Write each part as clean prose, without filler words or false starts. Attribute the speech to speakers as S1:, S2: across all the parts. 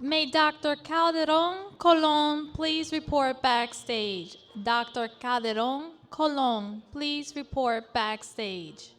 S1: May Dr. Calderon Colon please report backstage? Dr. Calderon Colon, please report backstage.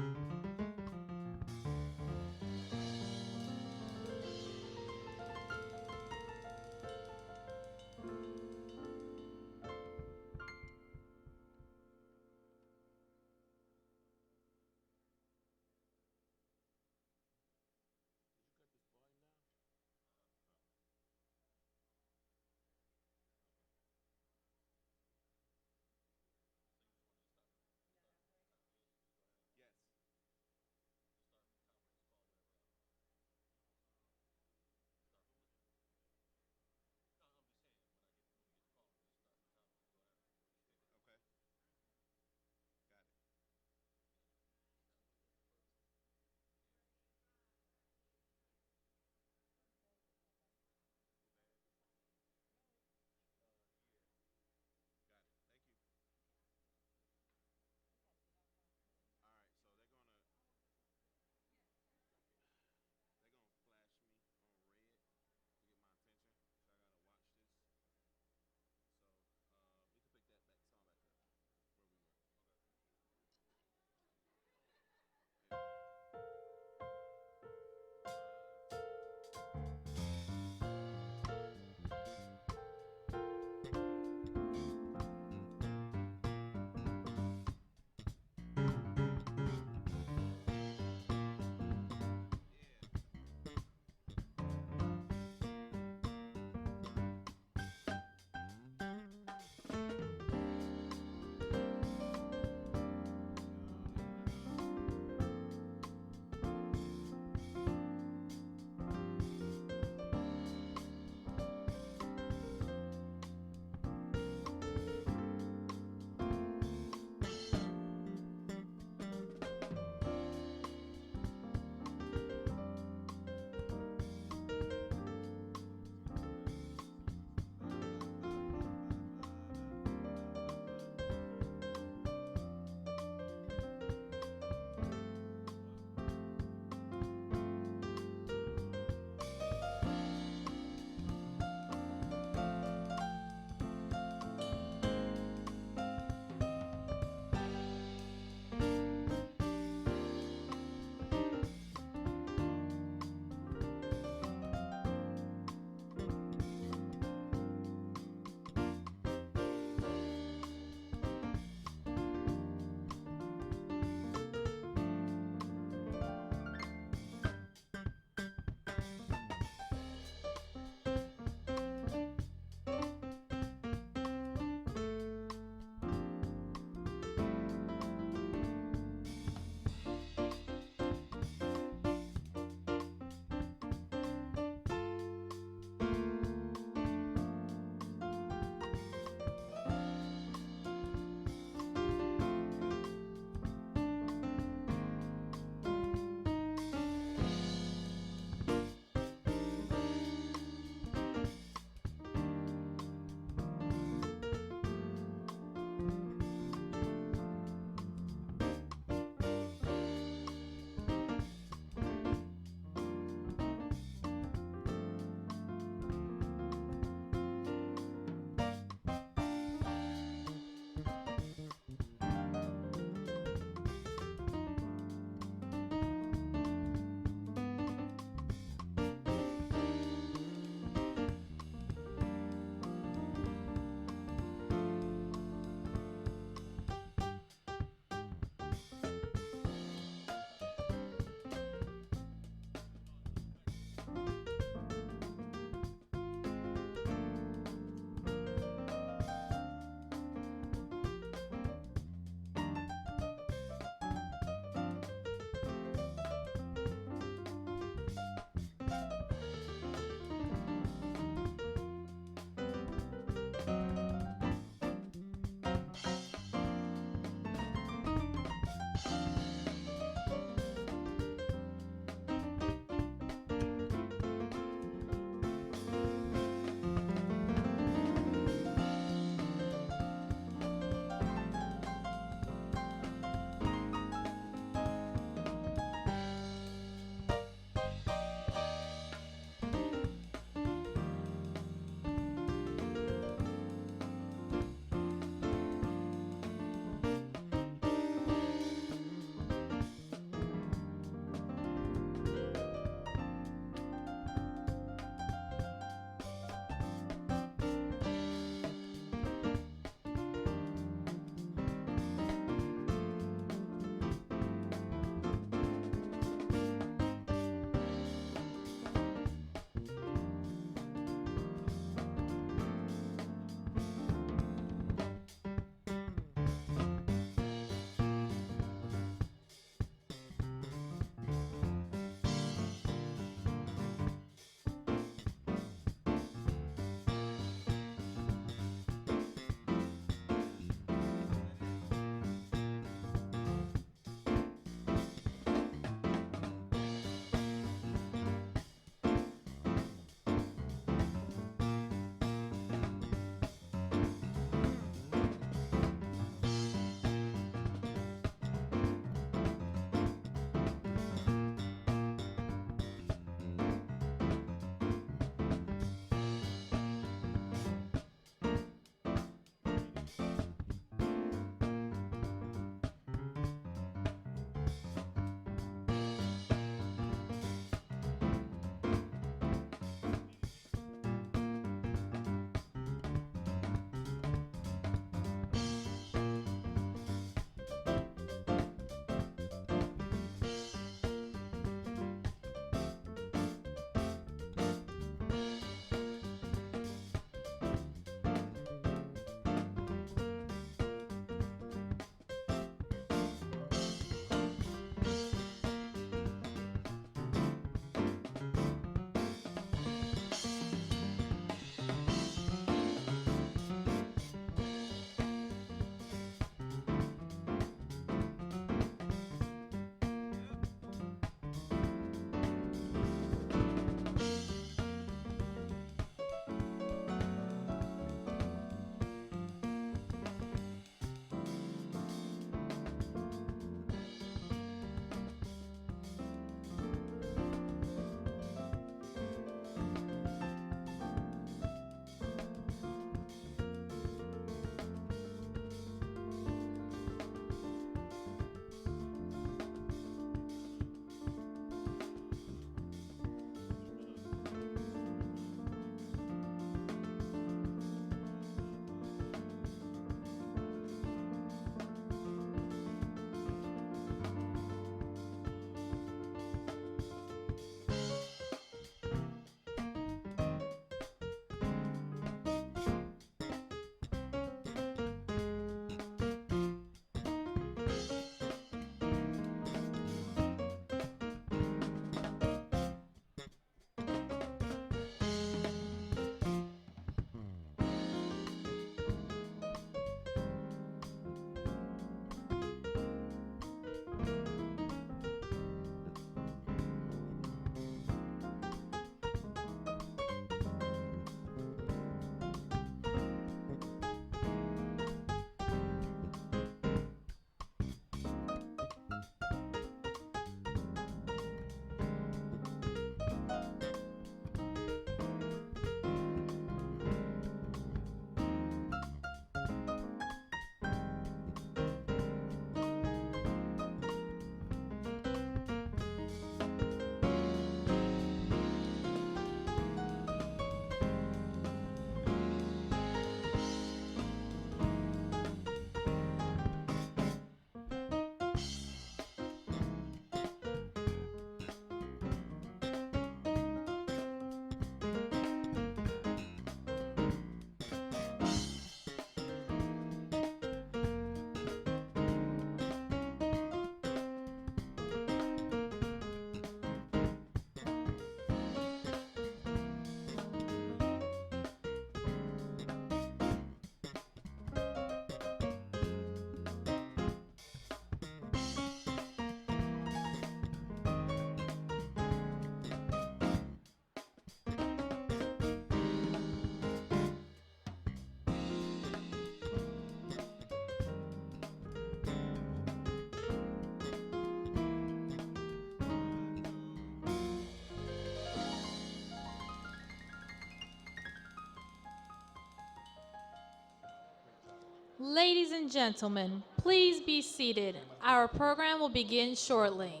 S1: Ladies and gentlemen, please be seated. Our program will begin shortly.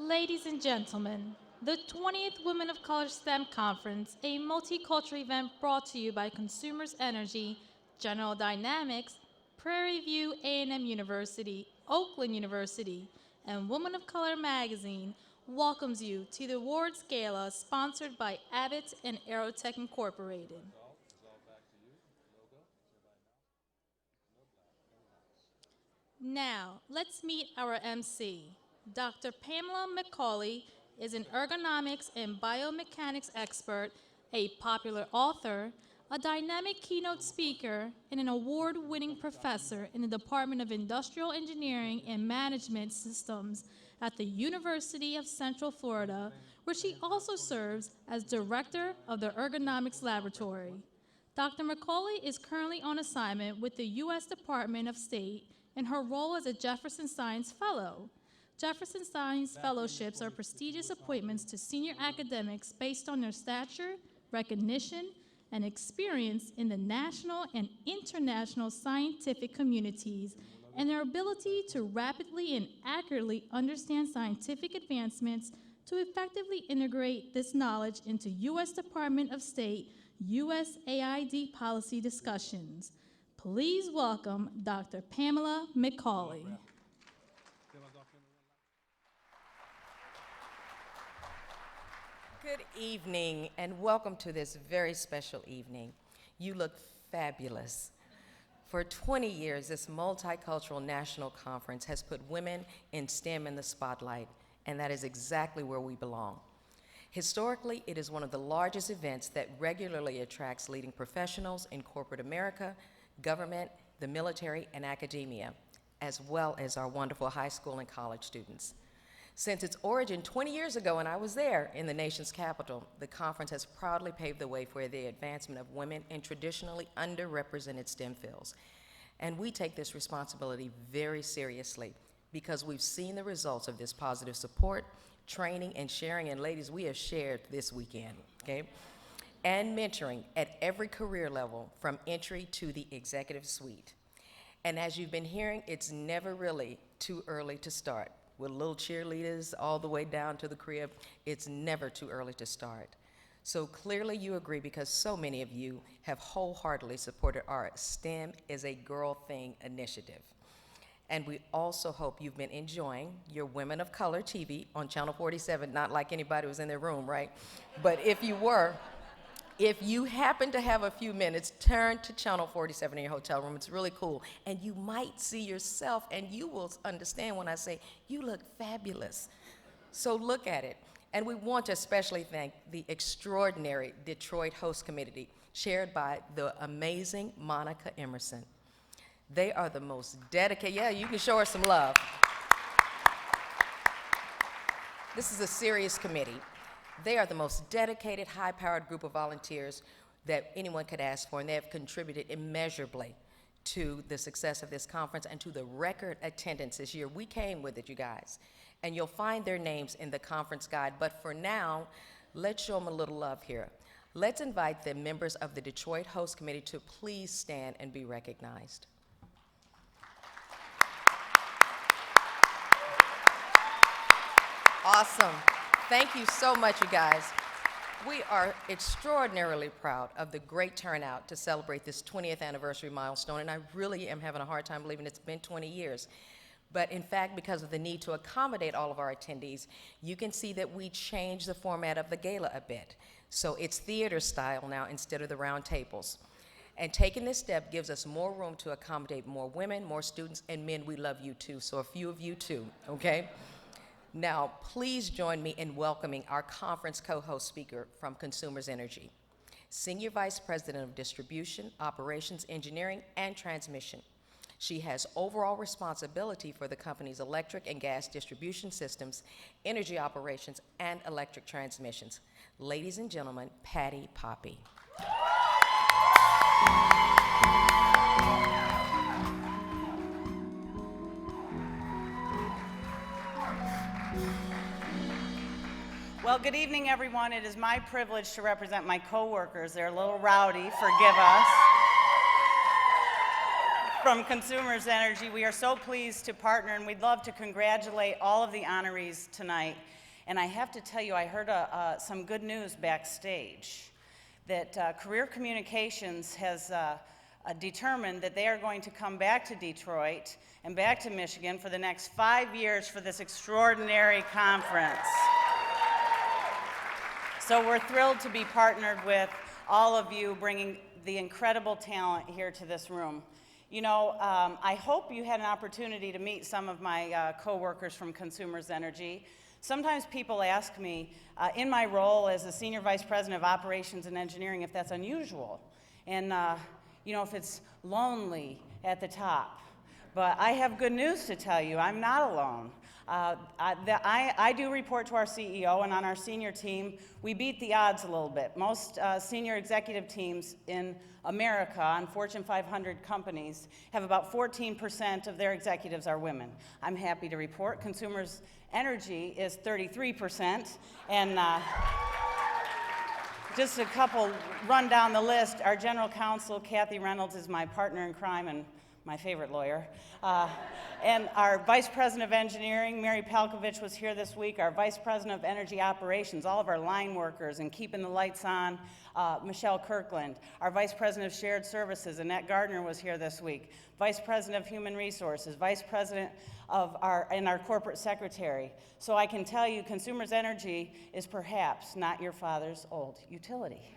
S1: Ladies and gentlemen, the 20th Women of Color STEM Conference, a multicultural event brought to you by Consumers Energy, General Dynamics, Prairie View A&M University, Oakland University, and Woman of Color magazine welcomes you to the awards gala sponsored by Abbott and Aerotech Incorporated. Now, let's meet our MC. Dr. Pamela McCauley is an ergonomics and biomechanics expert, a popular author, a dynamic keynote speaker, and an award-winning professor in the Department of Industrial Engineering and Management Systems at the University of Central Florida, where she also serves as director of the Ergonomics Laboratory. Dr. McCauley is currently on assignment with the U.S. Department of State in her role as a Jefferson Science Fellow. Jefferson Science Fellowships are prestigious appointments to senior academics based on their stature, recognition, and experience in the national and international scientific communities, and their ability to rapidly and accurately understand scientific advancements to effectively integrate this knowledge into U.S. Department of State USAID policy discussions. Please welcome Dr. Pamela McCauley.
S2: Good evening, and welcome to this very special evening. You look fabulous. For 20 years, this multicultural national conference has put women in STEM in the spotlight, and that is exactly where we belong. Historically, it is one of the largest events that regularly attracts leading professionals in corporate America, government, the military, and academia, as well as our wonderful high school and college students. Since its origin 20 years ago, and I was there in the nation's capital, the conference has proudly paved the way for the advancement of women in traditionally underrepresented STEM fields. And we take this responsibility very seriously because we've seen the results of this positive support, training, and sharing, and ladies, we have shared this weekend, okay? And mentoring at every career level from entry to the executive suite. And as you've been hearing, it's never really too early to start. With little cheerleaders all the way down to the crib, it's never too early to start. So clearly you agree because so many of you have wholeheartedly supported our STEM is a Girl Thing initiative. And we also hope you've been enjoying your Women of Color TV on Channel 47, not like anybody was in their room, right? But if you were, if you happen to have a few minutes, turn to Channel 47 in your hotel room. It's really cool. And you might see yourself, and you will understand when I say, you look fabulous. So look at it. And we want to especially thank the extraordinary Detroit Host Committee, chaired by the amazing Monica Emerson. They are the most dedicated. Yeah, you can show her some love. This is a serious committee. They are the most dedicated, high-powered group of volunteers that anyone could ask for, and they have contributed immeasurably to the success of this conference and to the record attendance this year. We came with it, you guys, and you'll find their names in the conference guide, but for now, let's show them a little love here. Let's invite the members of the Detroit Host Committee to please stand and be recognized. Awesome. Thank you so much, you guys. We are extraordinarily proud of the great turnout to celebrate this 20th anniversary milestone, and I really am having a hard time believing it's been 20 years. But in fact, because of the need to accommodate all of our attendees, you can see that we changed the format of the gala a bit. So it's theater style now instead of the round tables. And taking this step gives us more room to accommodate more women, more students, and men. We love you too, so a few of you too, okay? Now, please join me in welcoming our conference co-host speaker from Consumers Energy, Senior Vice President of Distribution, Operations, Engineering, and Transmission. She has overall responsibility for the company's electric and gas distribution systems, energy operations, and electric transmissions. Ladies and gentlemen, Patty Poppy.
S3: Well, good evening, everyone. It is my privilege to represent my coworkers. They're a little rowdy, forgive us. From Consumers Energy, we are so pleased to partner, and we'd love to congratulate all of the honorees tonight. And I have to tell you, I heard some good news backstage, that Career Communications has determined that they are going to come back to Detroit and back to Michigan for the next 5 years for this extraordinary conference. So we're thrilled to be partnered with all of you, bringing the incredible talent here to this room. You know, I hope you had an opportunity to meet some of my coworkers from Consumers Energy. Sometimes people ask me, in my role as the Senior Vice President of Operations and Engineering, if that's unusual, and you know, if it's lonely at the top. But I have good news to tell you, I'm not alone. I do report to our CEO, and on our senior team, we beat the odds a little bit. Most senior executive teams in America on Fortune 500 companies have about 14% of their executives are women. I'm happy to report Consumers Energy is 33%, and just a couple run down the list. Our general counsel, Kathy Reynolds, is my partner in crime and my favorite lawyer. And our Vice President of Engineering, Mary Palkovich, was here this week. Our Vice President of Energy Operations, all of our line workers and keeping the lights on, Michelle Kirkland. Our Vice President of Shared Services, Annette Gardner, was here this week. Vice President of Human Resources, Vice President of our Corporate Secretary. So I can tell you, Consumers Energy is perhaps not your father's old utility.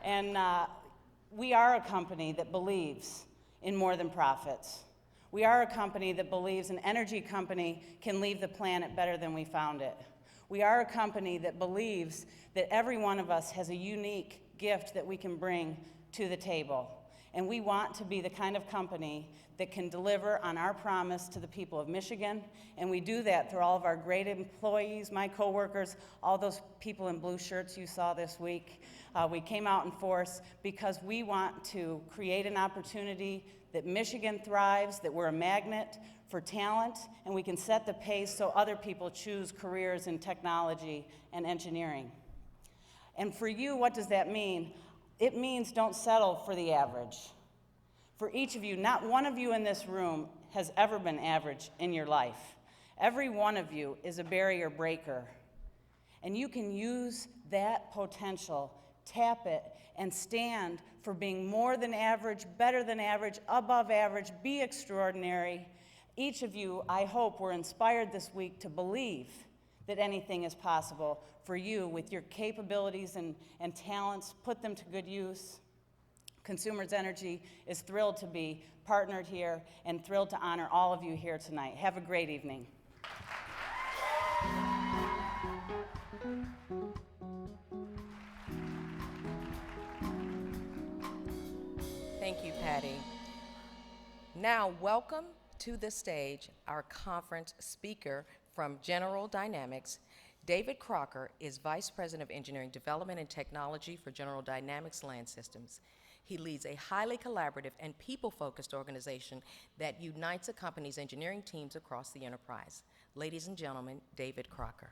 S3: And we are a company that believes in more than profits. We are a company that believes an energy company can leave the planet better than we found it. We are a company that believes that every one of us has a unique gift that we can bring to the table. And we want to be the kind of company that can deliver on our promise to the people of Michigan. And we do that through all of our great employees, my coworkers, all those people in blue shirts you saw this week. We came out in force because we want to create an opportunity that Michigan thrives, that we're a magnet for talent, and we can set the pace so other people choose careers in technology and engineering. And for you, what does that mean? It means don't settle for the average. For each of you, not one of you in this room has ever been average in your life. Every one of you is a barrier breaker. And you can use that potential, tap it, and stand for being more than average, better than average, above average, be extraordinary. Each of you, I hope, were inspired this week to believe that anything is possible for you with your capabilities and talents. Put them to good use. Consumers Energy is thrilled to be partnered here and thrilled to honor all of you here tonight. Have a great evening.
S2: Thank you, Patty. Now, welcome to the stage our conference speaker from General Dynamics. David Crocker is Vice President of Engineering Development and Technology for General Dynamics Land Systems. He leads a highly collaborative and people-focused organization that unites a company's engineering teams across the enterprise. Ladies and gentlemen, David Crocker.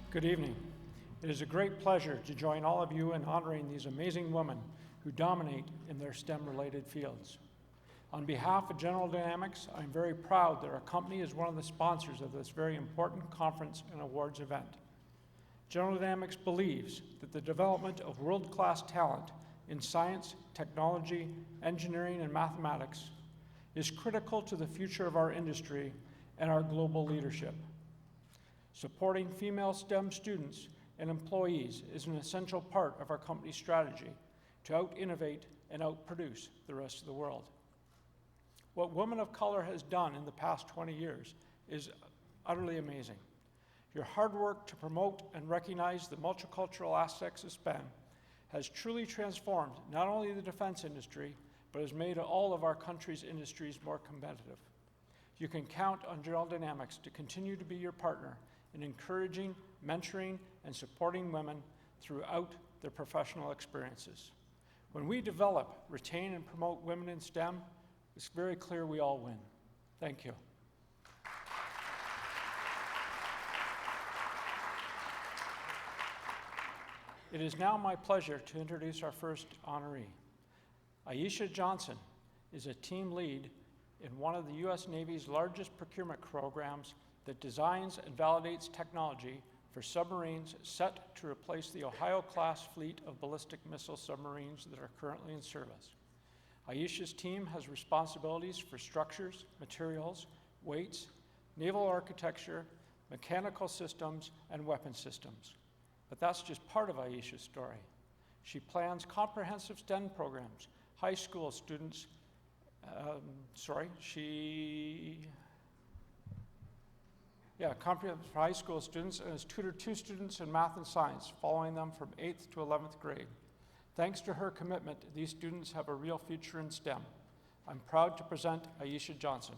S4: Good evening. It is a great pleasure to join all of you in honoring these amazing women who dominate in their STEM-related fields. On behalf of General Dynamics, I'm very proud that our company is one of the sponsors of this very important conference and awards event. General Dynamics believes that the development of world-class talent in science, technology, engineering, and mathematics is critical to the future of our industry and our global leadership. Supporting female STEM students and employees is an essential part of our company's strategy to out-innovate and out-produce the rest of the world. What Women of Color has done in the past 20 years is utterly amazing. Your hard work to promote and recognize the multicultural aspects of STEM has truly transformed not only the defense industry, but has made all of our country's industries more competitive. You can count on General Dynamics to continue to be your partner in encouraging, mentoring, and supporting women throughout their professional experiences. When we develop, retain, and promote women in STEM, it's very clear we all win. Thank you. It is now my pleasure to introduce our first honoree. Aisha Johnson is a team lead in one of the U.S. Navy's largest procurement programs that designs and validates technology for submarines set to replace the Ohio-class fleet of ballistic missile submarines that are currently in service. Aisha's team has responsibilities for structures, materials, weights, naval architecture, mechanical systems, and weapon systems. But that's just part of Aisha's story. She plans comprehensive STEM programs. High school students, comprehensive for high school students, and has tutored 2 students in math and science, following them from 8th to 11th grade. Thanks to her commitment, these students have a real future in STEM. I'm proud to present Aisha Johnson.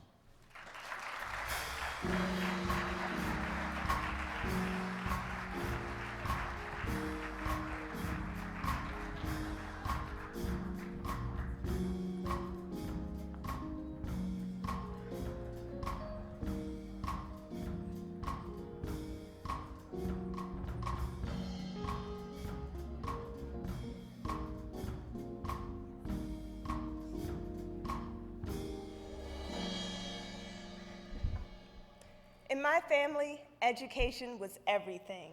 S5: In my family, education was everything.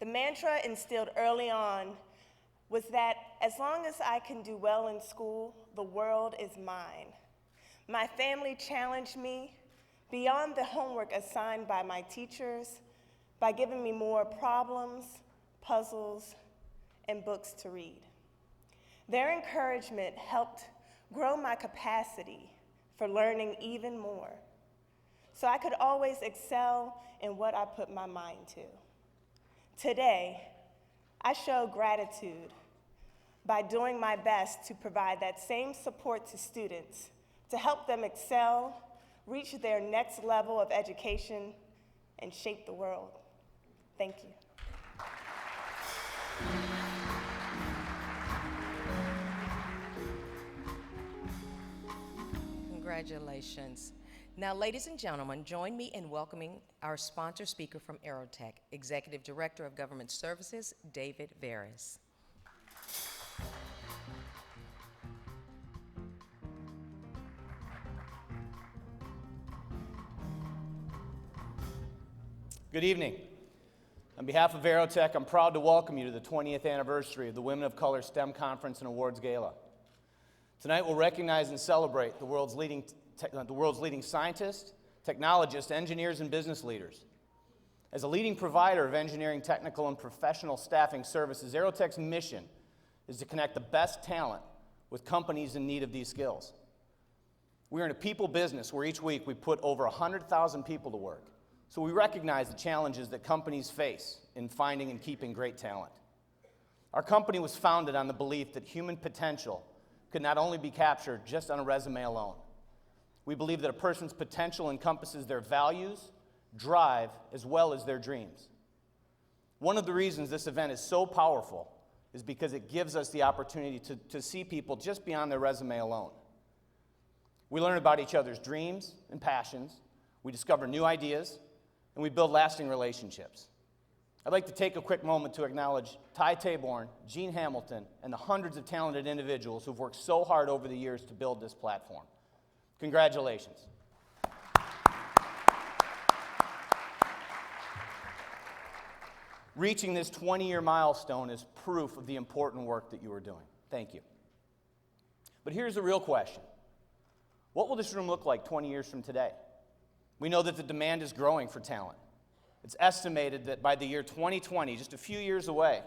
S5: The mantra instilled early on was that as long as I can do well in school, the world is mine. My family challenged me beyond the homework assigned by my teachers by giving me more problems, puzzles, and books to read. Their encouragement helped grow my capacity for learning even more, so I could always excel in what I put my mind to. Today, I show gratitude by doing my best to provide that same support to students to help them excel, reach their next level of education, and shape the world. Thank you.
S2: Congratulations. Now, ladies and gentlemen, join me in welcoming our sponsor speaker from Aerotech, Executive Director of Government Services, David Veras.
S6: Good evening. On behalf of Aerotech, I'm proud to welcome you to the 20th anniversary of the Women of Color STEM Conference and Awards Gala. Tonight, we'll recognize and celebrate the world's leading scientists, technologists, engineers, and business leaders. As a leading provider of engineering, technical, and professional staffing services, Aerotech's mission is to connect the best talent with companies in need of these skills. We're in a people business where each week we put over 100,000 people to work. So we recognize the challenges that companies face in finding and keeping great talent. Our company was founded on the belief that human potential could not only be captured just on a resume alone. We believe that a person's potential encompasses their values, drive, as well as their dreams. One of the reasons this event is so powerful is because it gives us the opportunity to see people just beyond their resume alone. We learn about each other's dreams and passions, we discover new ideas, and we build lasting relationships. I'd like to take a quick moment to acknowledge Ty Taborn, Gene Hamilton, and the hundreds of talented individuals who've worked so hard over the years to build this platform. Congratulations. Reaching this 20-year milestone is proof of the important work that you are doing. Thank you. But here's the real question. What will this room look like 20 years from today? We know that the demand is growing for talent. It's estimated that by the year 2020, just a few years away,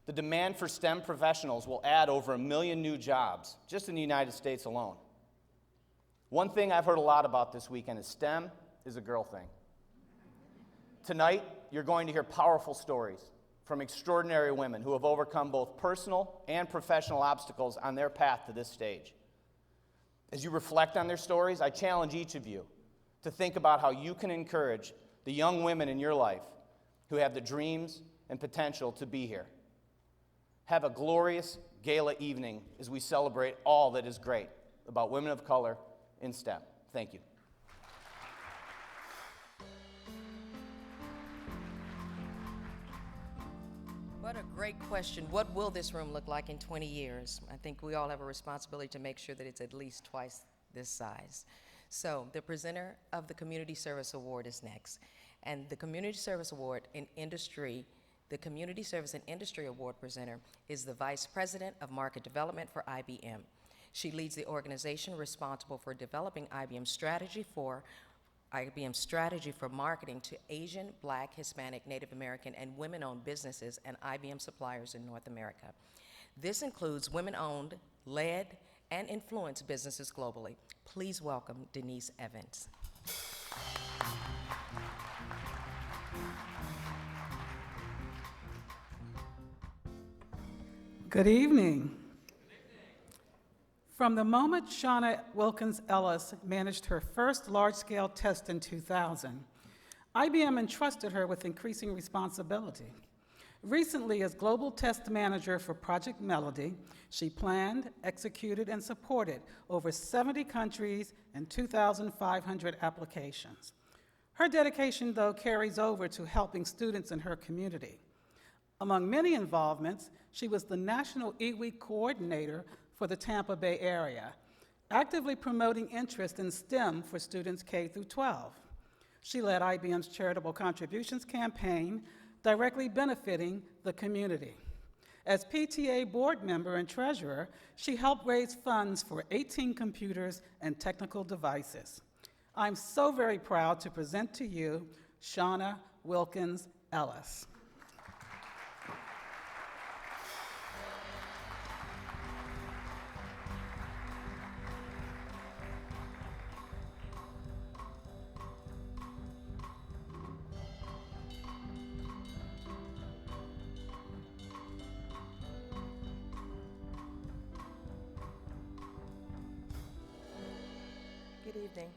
S6: the demand for STEM professionals will add over 1 million new jobs just in the United States alone. One thing I've heard a lot about this weekend is STEM is a girl thing. Tonight, you're going to hear powerful stories from extraordinary women who have overcome both personal and professional obstacles on their path to this stage. As you reflect on their stories, I challenge each of you to think about how you can encourage the young women in your life who have the dreams and potential to be here. Have a glorious gala evening as we celebrate all that is great about women of color in STEM. Thank you.
S2: What a great question. What will this room look like in 20 years? I think we all have a responsibility to make sure that it's at least twice this size. So the presenter of the Community Service Award is next. And the Community Service Award in Industry, the Community Service and Industry Award presenter is the Vice President of Market Development for IBM. She leads the organization responsible for developing IBM's strategy for marketing to Asian, Black, Hispanic, Native American, and women-owned businesses and IBM suppliers in North America. This includes women-owned, led, and influenced businesses globally. Please welcome Denise Evans.
S7: Good evening. From the moment Shauna Wilkins Ellis managed her first large-scale test in 2000, IBM entrusted her with increasing responsibility. Recently, as Global Test Manager for Project Melody, she planned, executed, and supported over 70 countries and 2,500 applications. Her dedication, though, carries over to helping students in her community. Among many involvements, she was the National eWeek Coordinator for the Tampa Bay area, actively promoting interest in STEM for students K through 12. She led IBM's Charitable Contributions campaign, directly benefiting the community. As PTA board member and treasurer, she helped raise funds for 18 computers and technical devices. I'm so very proud to present to you Shauna Wilkins Ellis.
S8: Good evening.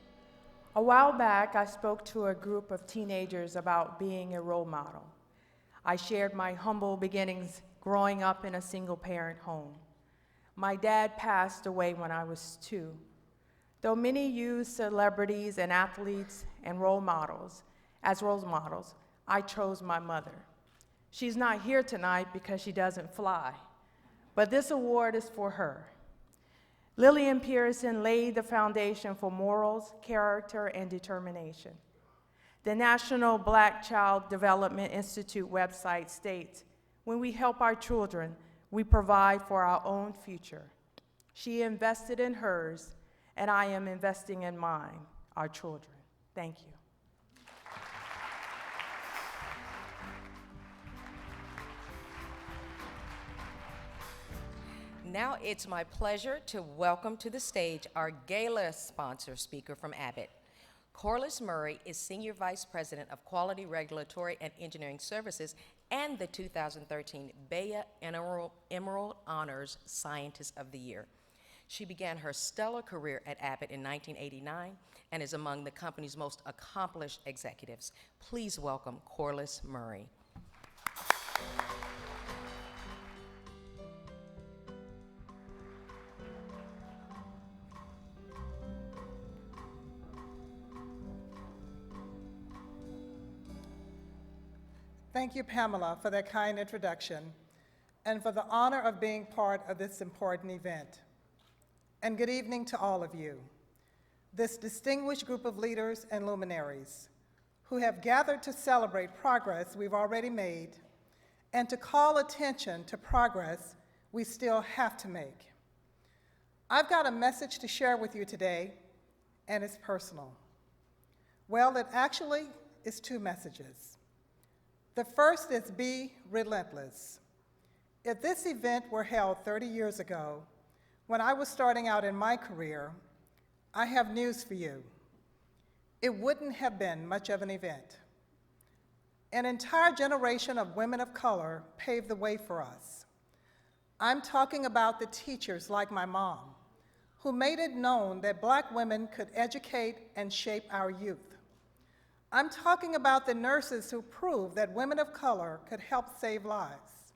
S8: A while back, I spoke to a group of teenagers about being a role model. I shared my humble beginnings growing up in a single-parent home. My dad passed away when I was 2. Though many use celebrities and athletes and role models, I chose my mother. She's not here tonight because she doesn't fly, but this award is for her. Lillian Pearson laid the foundation for morals, character, and determination. The National Black Child Development Institute website states, "When we help our children, we provide for our own future." She invested in hers, and I am investing in mine, our children. Thank you.
S2: Now it's my pleasure to welcome to the stage our GALA sponsor speaker from Abbott. Corliss Murray is Senior Vice President of Quality Regulatory and Engineering Services and the 2013 Baya Emerald Honors Scientist of the Year. She began her stellar career at Abbott in 1989 and is among the company's most accomplished executives. Please welcome Corliss Murray.
S9: Thank you, Pamela, for that kind introduction and for the honor of being part of this important event. And good evening to all of you, this distinguished group of leaders and luminaries who have gathered to celebrate progress we've already made and to call attention to progress we still have to make. I've got a message to share with you today, and it's personal. Well, it actually is 2 messages. The first is be relentless. If this event were held 30 years ago, when I was starting out in my career, I have news for you. It wouldn't have been much of an event. An entire generation of women of color paved the way for us. I'm talking about the teachers like my mom, who made it known that Black women could educate and shape our youth. I'm talking about the nurses who proved that women of color could help save lives.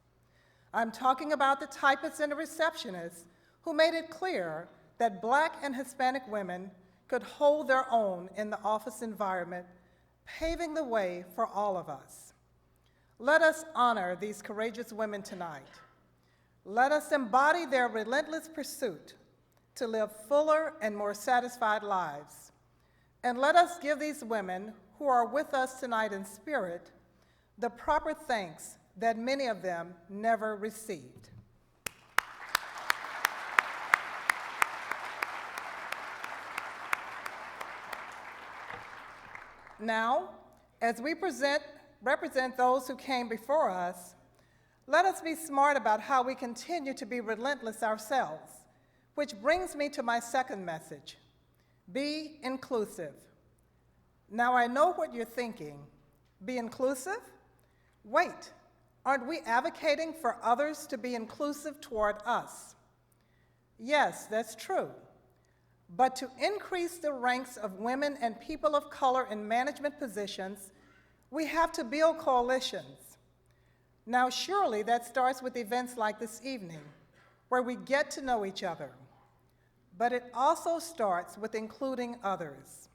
S9: I'm talking about the typists and the receptionists who made it clear that Black and Hispanic women could hold their own in the office environment, paving the way for all of us. Let us honor these courageous women tonight. Let us embody their relentless pursuit to live fuller and more satisfied lives. And let us give these women who are with us tonight in spirit the proper thanks that many of them never received. Now, as we represent those who came before us, let us be smart about how we continue to be relentless ourselves, which brings me to my second message: be inclusive. Now, I know what you're thinking. Be inclusive? Wait, aren't we advocating for others to be inclusive toward us? Yes, that's true. But to increase the ranks of women and people of color in management positions, we have to build coalitions. Now, surely that starts with events like this evening, where we get to know each other. But it also starts with including others.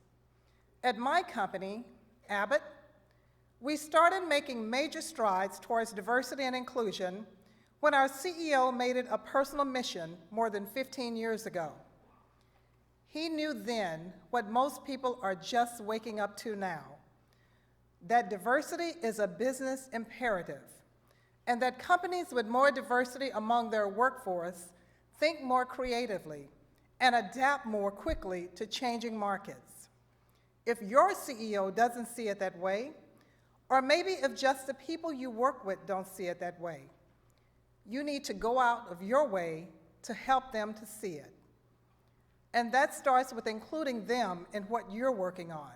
S9: At my company, Abbott, we started making major strides towards diversity and inclusion when our CEO made it a personal mission more than 15 years ago. He knew then what most people are just waking up to now, that diversity is a business imperative, and that companies with more diversity among their workforce think more creatively and adapt more quickly to changing markets. If your CEO doesn't see it that way, or maybe if just the people you work with don't see it that way, you need to go out of your way to help them to see it. And that starts with including them in what you're working on.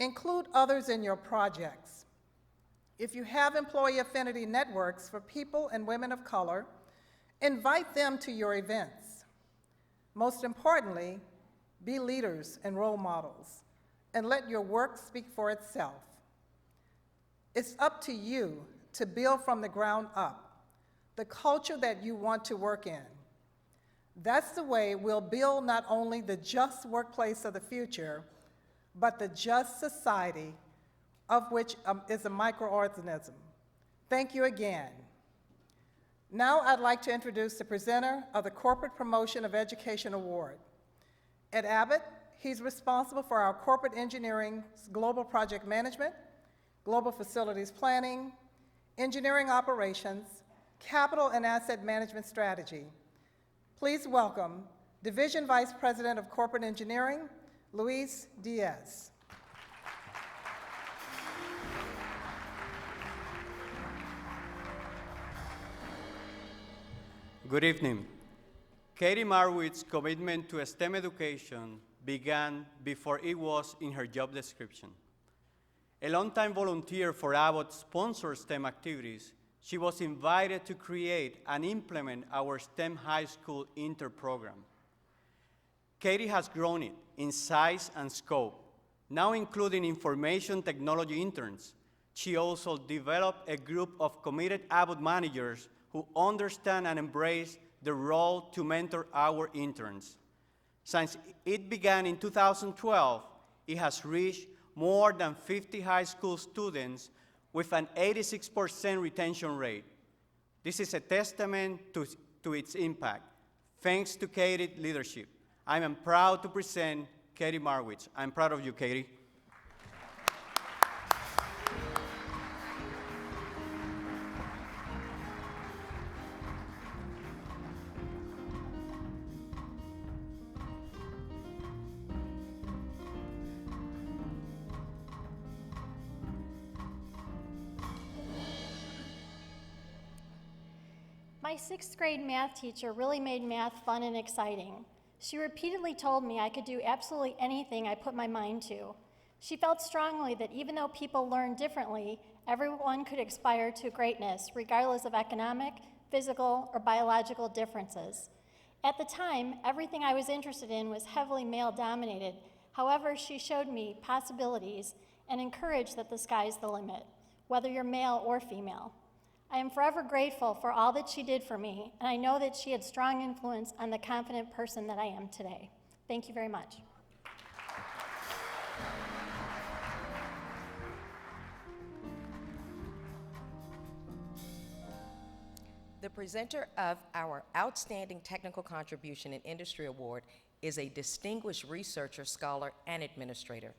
S9: Include others in your projects. If you have employee affinity networks for people and women of color, invite them to your events. Most importantly, be leaders and role models, and let your work speak for itself. It's up to you to build from the ground up the culture that you want to work in. That's the way we'll build not only the just workplace of the future, but the just society of which is a microorganism. Thank you again. Now I'd like to introduce the presenter of the Corporate Promotion of Education Award. At Abbott, he's responsible for our corporate engineering, global project management, global facilities planning, engineering operations, capital and asset management strategy. Please welcome Division Vice President of Corporate Engineering, Luis Diaz.
S10: Good evening. Katie Marwitz's commitment to STEM education began before it was in her job description. A longtime volunteer for Abbott's sponsored STEM activities, she was invited to create and implement our STEM High School Inter program. Katie has grown it in size and scope, now including information technology interns. She also developed a group of committed Abbott managers who understand and embrace the role to mentor our interns. Since it began in 2012, it has reached more than 50 high school students with an 86% retention rate. This is a testament to its impact. Thanks to Katie's leadership, I am proud to present Katie Marwitz. I'm proud of you, Katie.
S11: My sixth grade math teacher really made math fun and exciting. She repeatedly told me I could do absolutely anything I put my mind to. She felt strongly that even though people learn differently, everyone could aspire to greatness, regardless of economic, physical, or biological differences. At the time, everything I was interested in was heavily male-dominated. However, she showed me possibilities and encouraged that the sky's the limit, whether you're male or female. I am forever grateful for all that she did for me, and I know that she had strong influence on the confident person that I am today. Thank you very much.
S2: The presenter of our Outstanding Technical Contribution in Industry Award is a distinguished researcher, scholar, and administrator.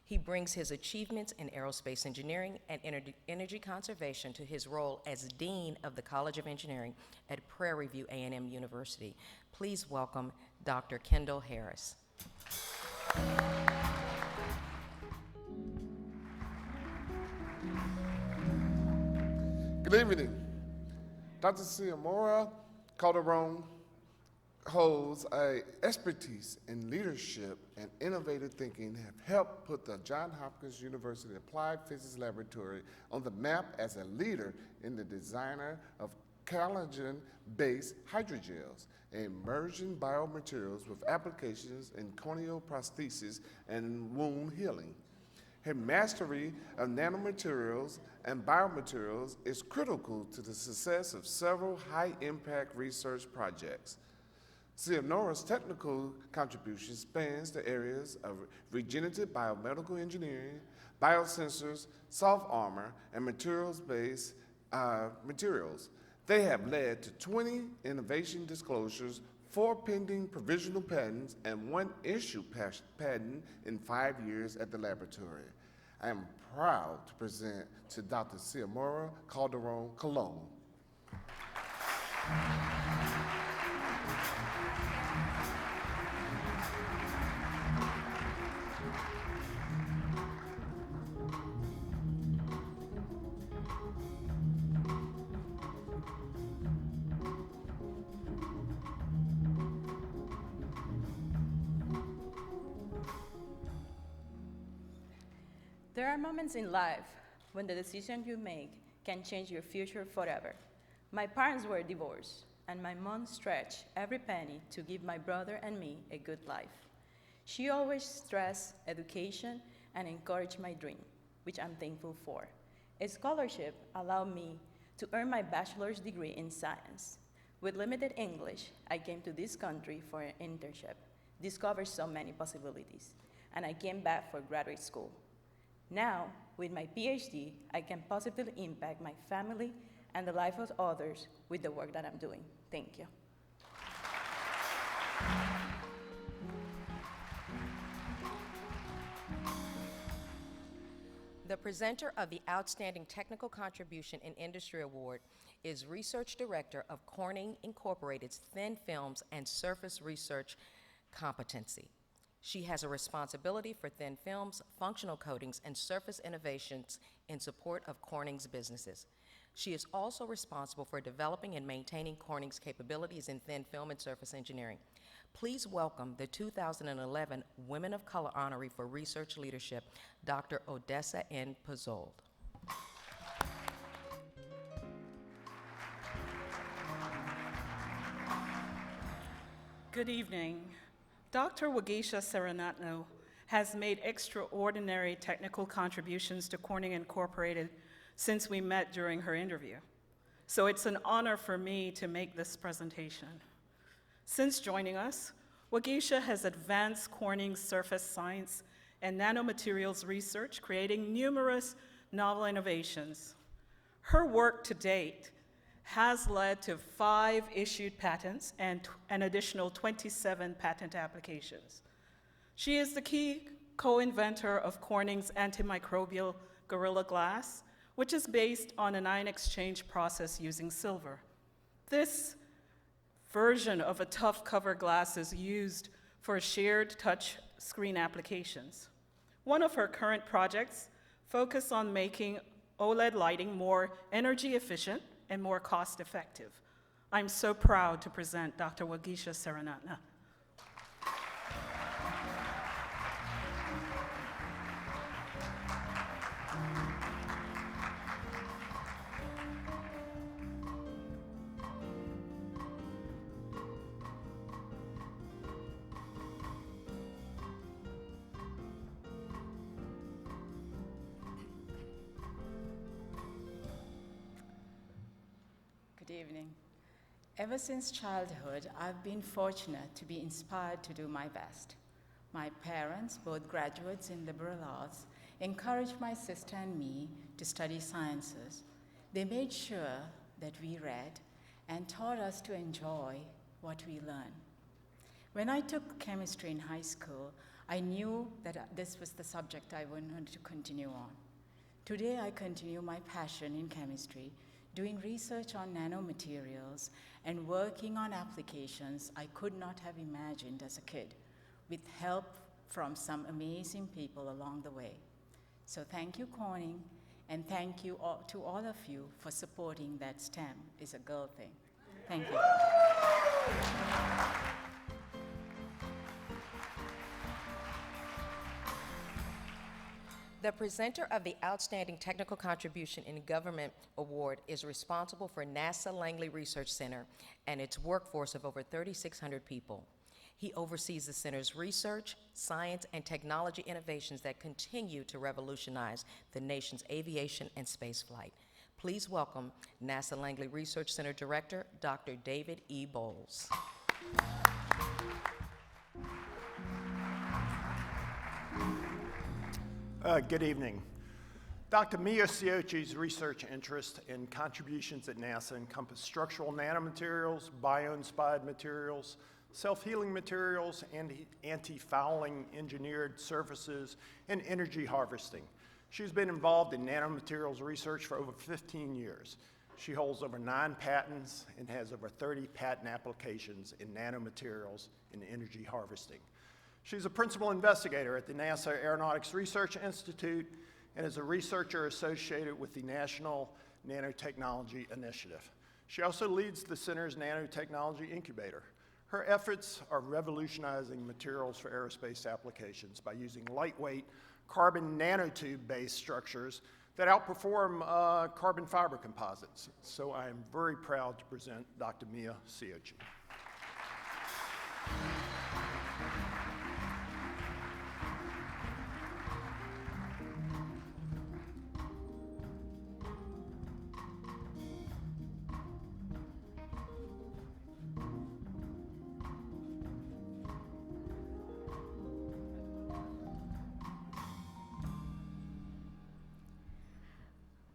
S2: He brings his achievements in aerospace engineering and energy conservation to his role as Dean of the College of Engineering at Prairie View A&M University. Please welcome Dr. Kendall Harris.
S12: Good evening. Dr. Ciamora Calderon holds a expertise in leadership and innovative thinking have helped put the Johns Hopkins University Applied Physics Laboratory on the map as a leader in the designer of collagen-based hydrogels and emerging biomaterials with applications in corneal prosthesis and wound healing. Her mastery of nanomaterials and biomaterials is critical to the success of several high-impact research projects. Cianora's technical contribution spans the areas of regenerative biomedical engineering, biosensors, soft armor, and materials-based materials. They have led to 20 innovation disclosures, 4 pending provisional patents, and 1 issued patent in 5 years at the laboratory. I am proud to present to Dr. Ciamora Calderon Colon.
S13: There are moments in life when the decision you make can change your future forever. My parents were divorced, and my mom stretched every penny to give my brother and me a good life. She always stressed education and encouraged my dream, which I'm thankful for. A scholarship allowed me to earn my bachelor's degree in science. With limited English, I came to this country for an internship, discovered so many possibilities, and I came back for graduate school. Now, with my PhD, I can positively impact my family and the life of others with the work that I'm doing. Thank you.
S2: The presenter of the Outstanding Technical Contribution in Industry Award is Research Director of Corning Incorporated's Thin Films and Surface Research Competency. She has a responsibility for thin films, functional coatings, and surface innovations in support of Corning's businesses. She is also responsible for developing and maintaining Corning's capabilities in thin film and surface engineering. Please welcome the 2011 Women of Color Honoree for Research Leadership, Dr. Odessa N. Pizzold.
S14: Good evening. Dr. Wagisha Serenatno has made extraordinary technical contributions to Corning Incorporated since we met during her interview. So it's an honor for me to make this presentation. Since joining us, Wagisha has advanced Corning's surface science and nanomaterials research, creating numerous novel innovations. Her work to date has led to 5 issued patents and an additional 27 patent applications. She is the key co-inventor of Corning's antimicrobial Gorilla Glass, which is based on an ion exchange process using silver. This version of a tough cover glass is used for shared touch screen applications. One of her current projects focuses on making OLED lighting more energy efficient and more cost-effective. I'm so proud to present Dr. Wagisha Serenatna.
S15: Good evening. Ever since childhood, I've been fortunate to be inspired to do my best. My parents, both graduates in liberal arts, encouraged my sister and me to study sciences. They made sure that we read and taught us to enjoy what we learn. When I took chemistry in high school, I knew that this was the subject I wanted to continue on. Today, I continue my passion in chemistry, doing research on nanomaterials and working on applications I could not have imagined as a kid, with help from some amazing people along the way. So thank you, Corning, and thank you to all of you for supporting that STEM is a girl thing. Thank you.
S2: The presenter of the Outstanding Technical Contribution in Government Award is responsible for NASA Langley Research Center and its workforce of over 3,600 people. He oversees the center's research, science, and technology innovations that continue to revolutionize the nation's aviation and spaceflight. Please welcome NASA Langley Research Center Director, Dr. David E. Bowles.
S16: Good evening. Dr. Mia Ciocci's research interests and contributions at NASA encompass structural nanomaterials, bio-inspired materials, self-healing materials, and anti-fouling engineered surfaces, and energy harvesting. She's been involved in nanomaterials research for over 15 years. She holds over 9 patents and has over 30 patent applications in nanomaterials and energy harvesting. She's a principal investigator at the NASA Aeronautics Research Institute and is a researcher associated with the National Nanotechnology Initiative. She also leads the center's nanotechnology incubator. Her efforts are revolutionizing materials for aerospace applications by using lightweight carbon nanotube-based structures that outperform carbon fiber composites. So I am very proud to present Dr. Mia Ciocci.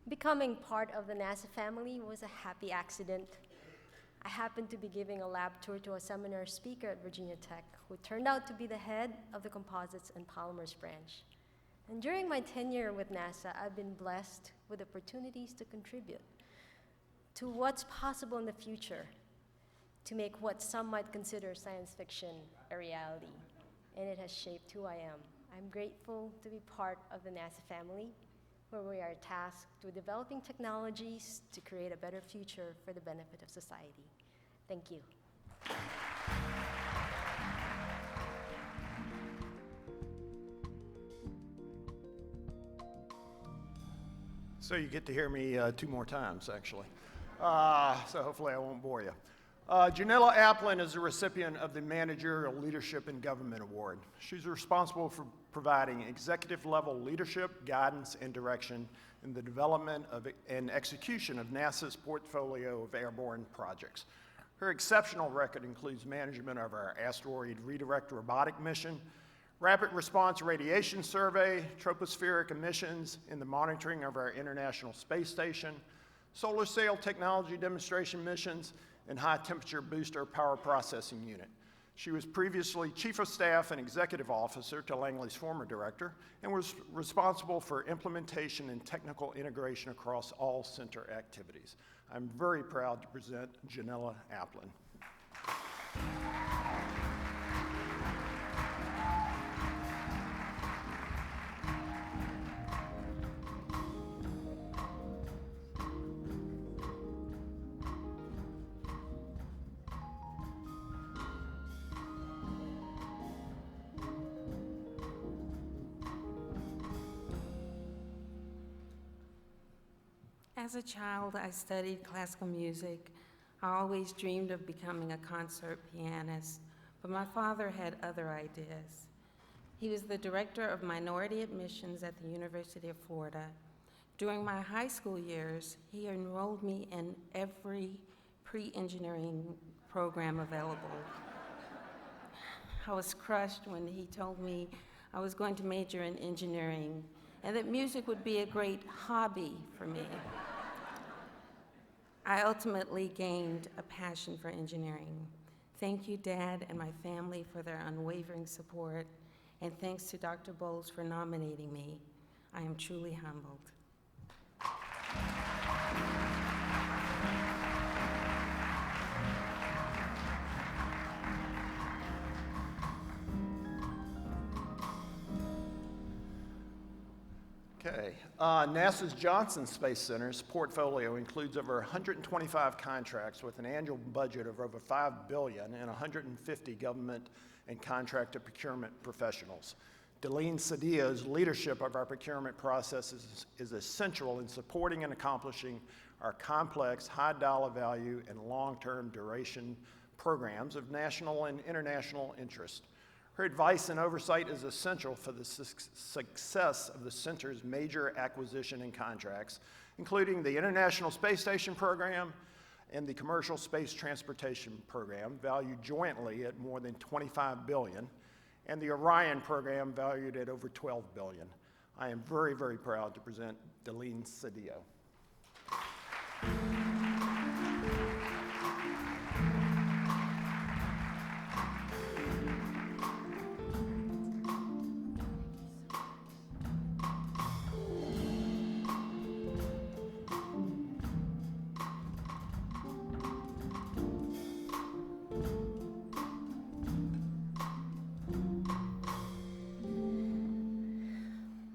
S17: Becoming part of the NASA family was a happy accident. I happened to be giving a lab tour to a seminar speaker at Virginia Tech who turned out to be the head of the Composites and Polymers branch. And during my tenure with NASA, I've been blessed with opportunities to contribute to what's possible in the future, to make what some might consider science fiction a reality. And it has shaped who I am. I'm grateful to be part of the NASA family, where we are tasked with developing technologies to create a better future for the benefit of society. Thank you.
S16: So you get to hear me 2 more times, actually. So hopefully I won't bore you. Janella Applin is a recipient of the Managerial Leadership in Government Award. She's responsible for providing executive-level leadership, guidance, and direction in the development and execution of NASA's portfolio of airborne projects. Her exceptional record includes management of our asteroid redirect robotic mission, rapid response radiation survey, tropospheric emissions, and the monitoring of our International Space Station, solar sail technology demonstration missions, and high-temperature booster power processing unit. She was previously Chief of Staff and Executive Officer to Langley's former director and was responsible for implementation and technical integration across all center activities. I'm very proud to present Janella Applin.
S18: As a child, I studied classical music. I always dreamed of becoming a concert pianist, but my father had other ideas. He was the director of minority admissions at the University of Florida. During my high school years, he enrolled me in every pre-engineering program available. I was crushed when he told me I was going to major in engineering and that music would be a great hobby for me. I ultimately gained a passion for engineering. Thank you, Dad, and my family for their unwavering support, and thanks to Dr. Bowles for nominating me. I am truly humbled.
S16: Okay. NASA's Johnson Space Center's portfolio includes over 125 contracts with an annual budget of over $5 billion and 150 government and contractor procurement professionals. Delia Cedillo's leadership of our procurement processes is essential in supporting and accomplishing our complex, high dollar value, and long-term duration programs of national and international interest. Her advice and oversight is essential for the success of the Center's major acquisition and contracts, including the International Space Station Program and the Commercial Space Transportation Program, valued jointly at more than $25 billion, and the Orion program, valued at over $12 billion. I am very, very proud to present Delia Cedillo.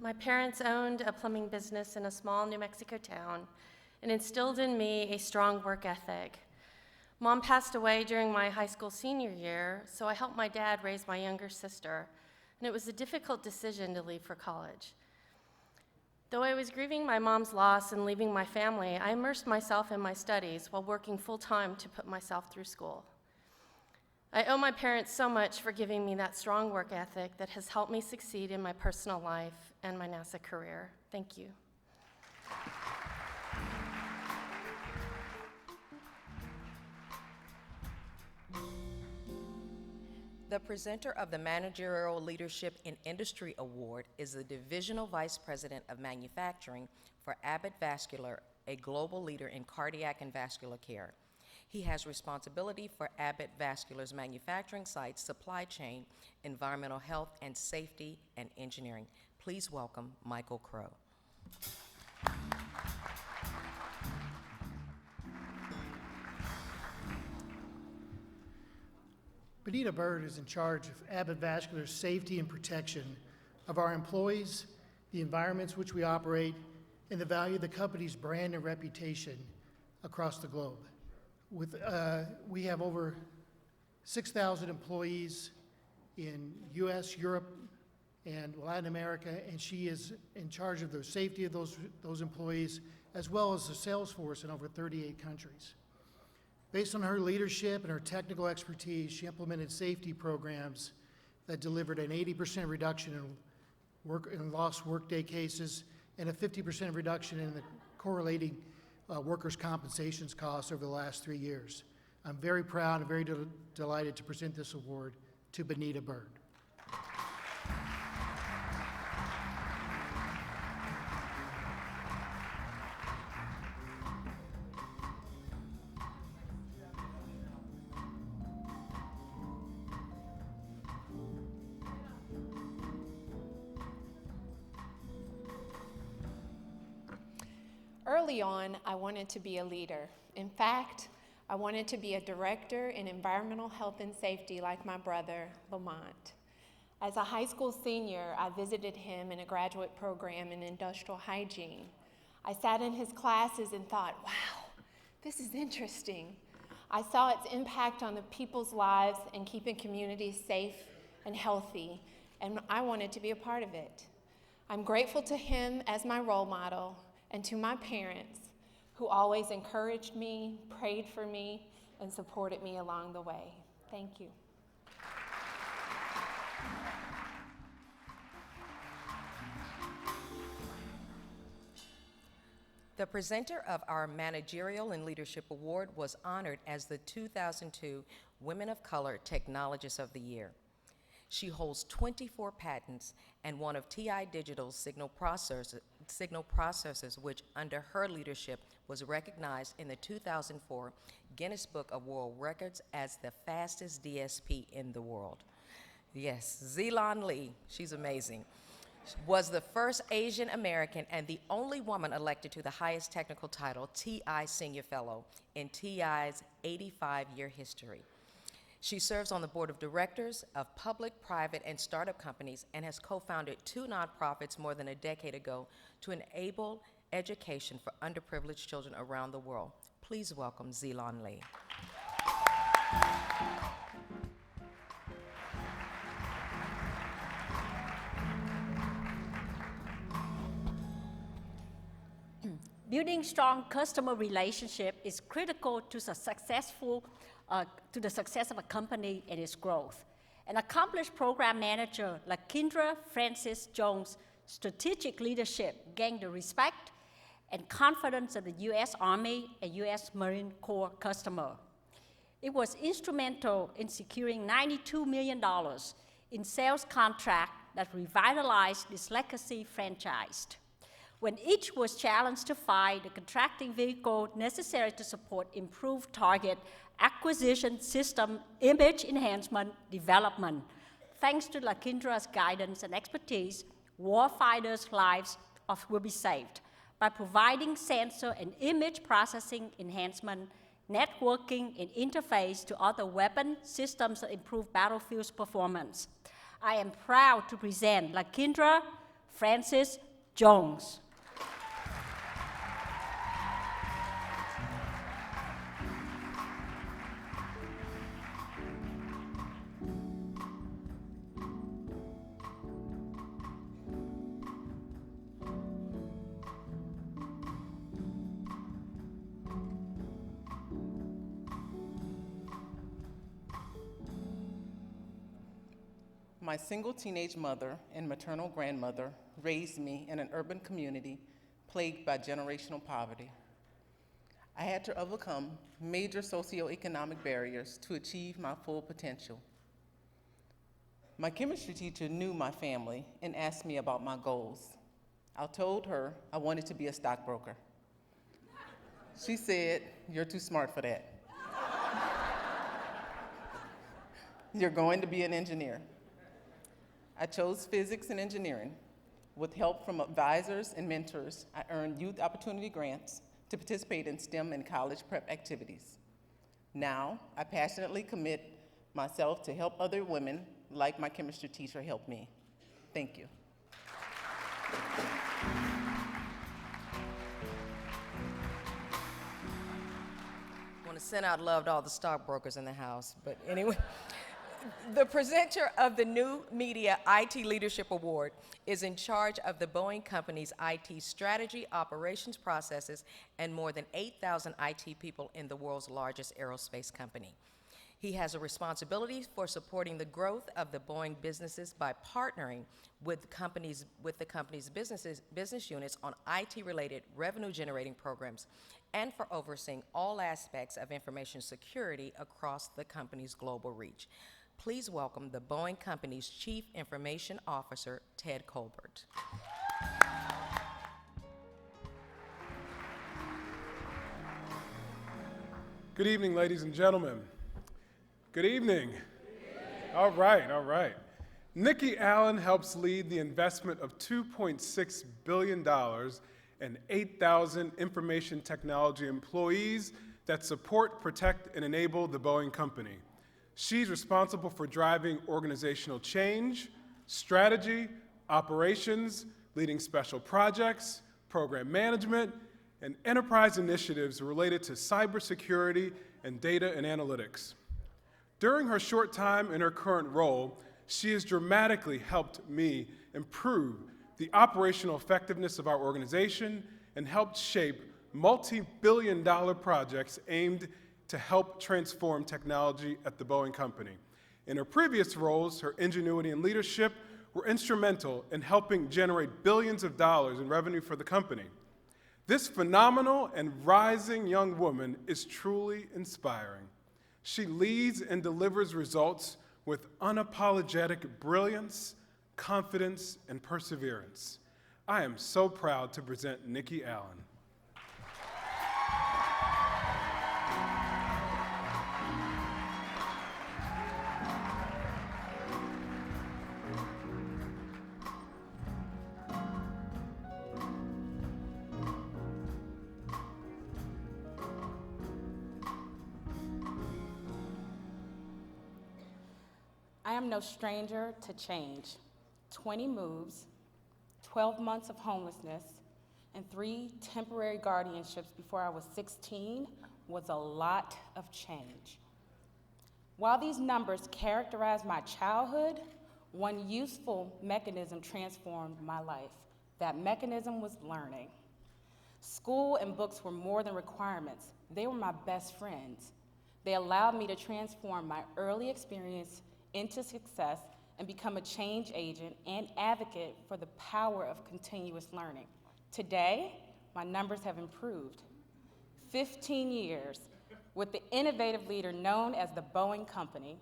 S19: My parents owned a plumbing business in a small New Mexico town and instilled in me a strong work ethic. Mom passed away during my high school senior year, so I helped my dad raise my younger sister, and it was a difficult decision to leave for college. Though I was grieving my mom's loss and leaving my family, I immersed myself in my studies while working full-time to put myself through school. I owe my parents so much for giving me that strong work ethic that has helped me succeed in my personal life and my NASA career. Thank you.
S2: The presenter of the Managerial Leadership in Industry Award is the Divisional Vice President of Manufacturing for Abbott Vascular, a global leader in cardiac and vascular care. He has responsibility for Abbott Vascular's manufacturing sites, supply chain, environmental health and safety, and engineering. Please welcome Michael Crow.
S20: Benita Bird is in charge of Abbott Vascular's safety and protection of our employees, the environments which we operate, and the value of the company's brand and reputation across the globe. We have over 6,000 employees in US, Europe, and Latin America, and she is in charge of the safety of those employees, as well as the sales force in over 38 countries. Based on her leadership and her technical expertise, she implemented safety programs that delivered an 80% reduction in lost workday cases and a 50% reduction in the correlating workers' compensations costs over the last 3 years. I'm very proud and very delighted to present this award to Benita Bird.
S21: Early on, I wanted to be a leader. In fact, I wanted to be a director in environmental health and safety like my brother, Lamont. As a high school senior, I visited him in a graduate program in industrial hygiene. I sat in his classes and thought, wow, this is interesting. I saw its impact on the people's lives and keeping communities safe and healthy, and I wanted to be a part of it. I'm grateful to him as my role model and to my parents who always encouraged me, prayed for me, and supported me along the way. Thank you.
S2: The presenter of our Managerial and Leadership Award was honored as the 2002 Women of Color Technologist of the Year. She holds 24 patents and one of TI Digital's signal processors, which under her leadership was recognized in the 2004 Guinness Book of World Records as the fastest DSP in the world. Yes, Zeelan Lee, she's amazing, was the first Asian American and the only woman elected to the highest technical title, TI Senior Fellow, in TI's 85-year history. She serves on the board of directors of public, private, and startup companies and has co-founded 2 nonprofits more than a decade ago to enable education for underprivileged children around the world. Please welcome Zeelan Lee.
S1: Building strong customer relationship is critical to the success of a company and its growth. An accomplished program manager like Kendra Francis Jones' strategic leadership gained the respect and confidence of the U.S. Army and U.S. Marine Corps customer. It was instrumental in securing $92 million in sales contract that revitalized this legacy franchise. When each was challenged to find the contracting vehicle necessary to support improved target acquisition system image enhancement development. Thanks to Lakendra's guidance and expertise, warfighters' lives will be saved by providing sensor and image processing enhancement, networking, and interface to other weapon systems that improve battlefield's performance. I am proud to present Lakendra Francis Jones.
S22: My single teenage mother and maternal grandmother raised me in an urban community plagued by generational poverty. I had to overcome major socioeconomic barriers to achieve my full potential. My chemistry teacher knew my family and asked me about my goals. I told her I wanted to be a stockbroker. She said, "You're too smart for that. You're going to be an engineer." I chose physics and engineering. With help from advisors and mentors, I earned youth opportunity grants to participate in STEM and college prep activities. Now, I passionately commit myself to help other women like my chemistry teacher helped me. Thank you.
S2: I want to send out love to all the stockbrokers in the house, but anyway. The presenter of the New Media IT Leadership Award is in charge of the Boeing Company's IT strategy, operations processes, and more than 8,000 IT people in the world's largest aerospace company. He has a responsibility for supporting the growth of the Boeing businesses by partnering with the company's business units on IT-related revenue-generating programs and for overseeing all aspects of information security across the company's global reach. Please welcome the Boeing Company's Chief Information Officer, Ted Colbert.
S23: Good evening, ladies and gentlemen. Good evening. All right. Nikki Allen helps lead the investment of $2.6 billion and 8,000 information technology employees that support, protect, and enable the Boeing Company. She's responsible for driving organizational change, strategy, operations, leading special projects, program management, and enterprise initiatives related to cybersecurity and data and analytics. During her short time in her current role, she has dramatically helped me improve the operational effectiveness of our organization and helped shape multi-billion-dollar projects aimed to help transform technology at the Boeing Company. In her previous roles, her ingenuity and leadership were instrumental in helping generate billions of dollars in revenue for the company. This phenomenal and rising young woman is truly inspiring. She leads and delivers results with unapologetic brilliance, confidence, and perseverance. I am so proud to present Nikki Allen.
S3: am no stranger to change. 20 moves, 12 months of homelessness, and 3 temporary guardianships before I was 16 was a lot of change. While these numbers characterize my childhood, one useful mechanism transformed my life. That mechanism was learning. School and books were more than requirements. They were my best friends. They allowed me to transform my early experience into success and become a change agent and advocate for the power of continuous learning. Today, my numbers have improved. 15 years with the innovative leader known as the Boeing Company,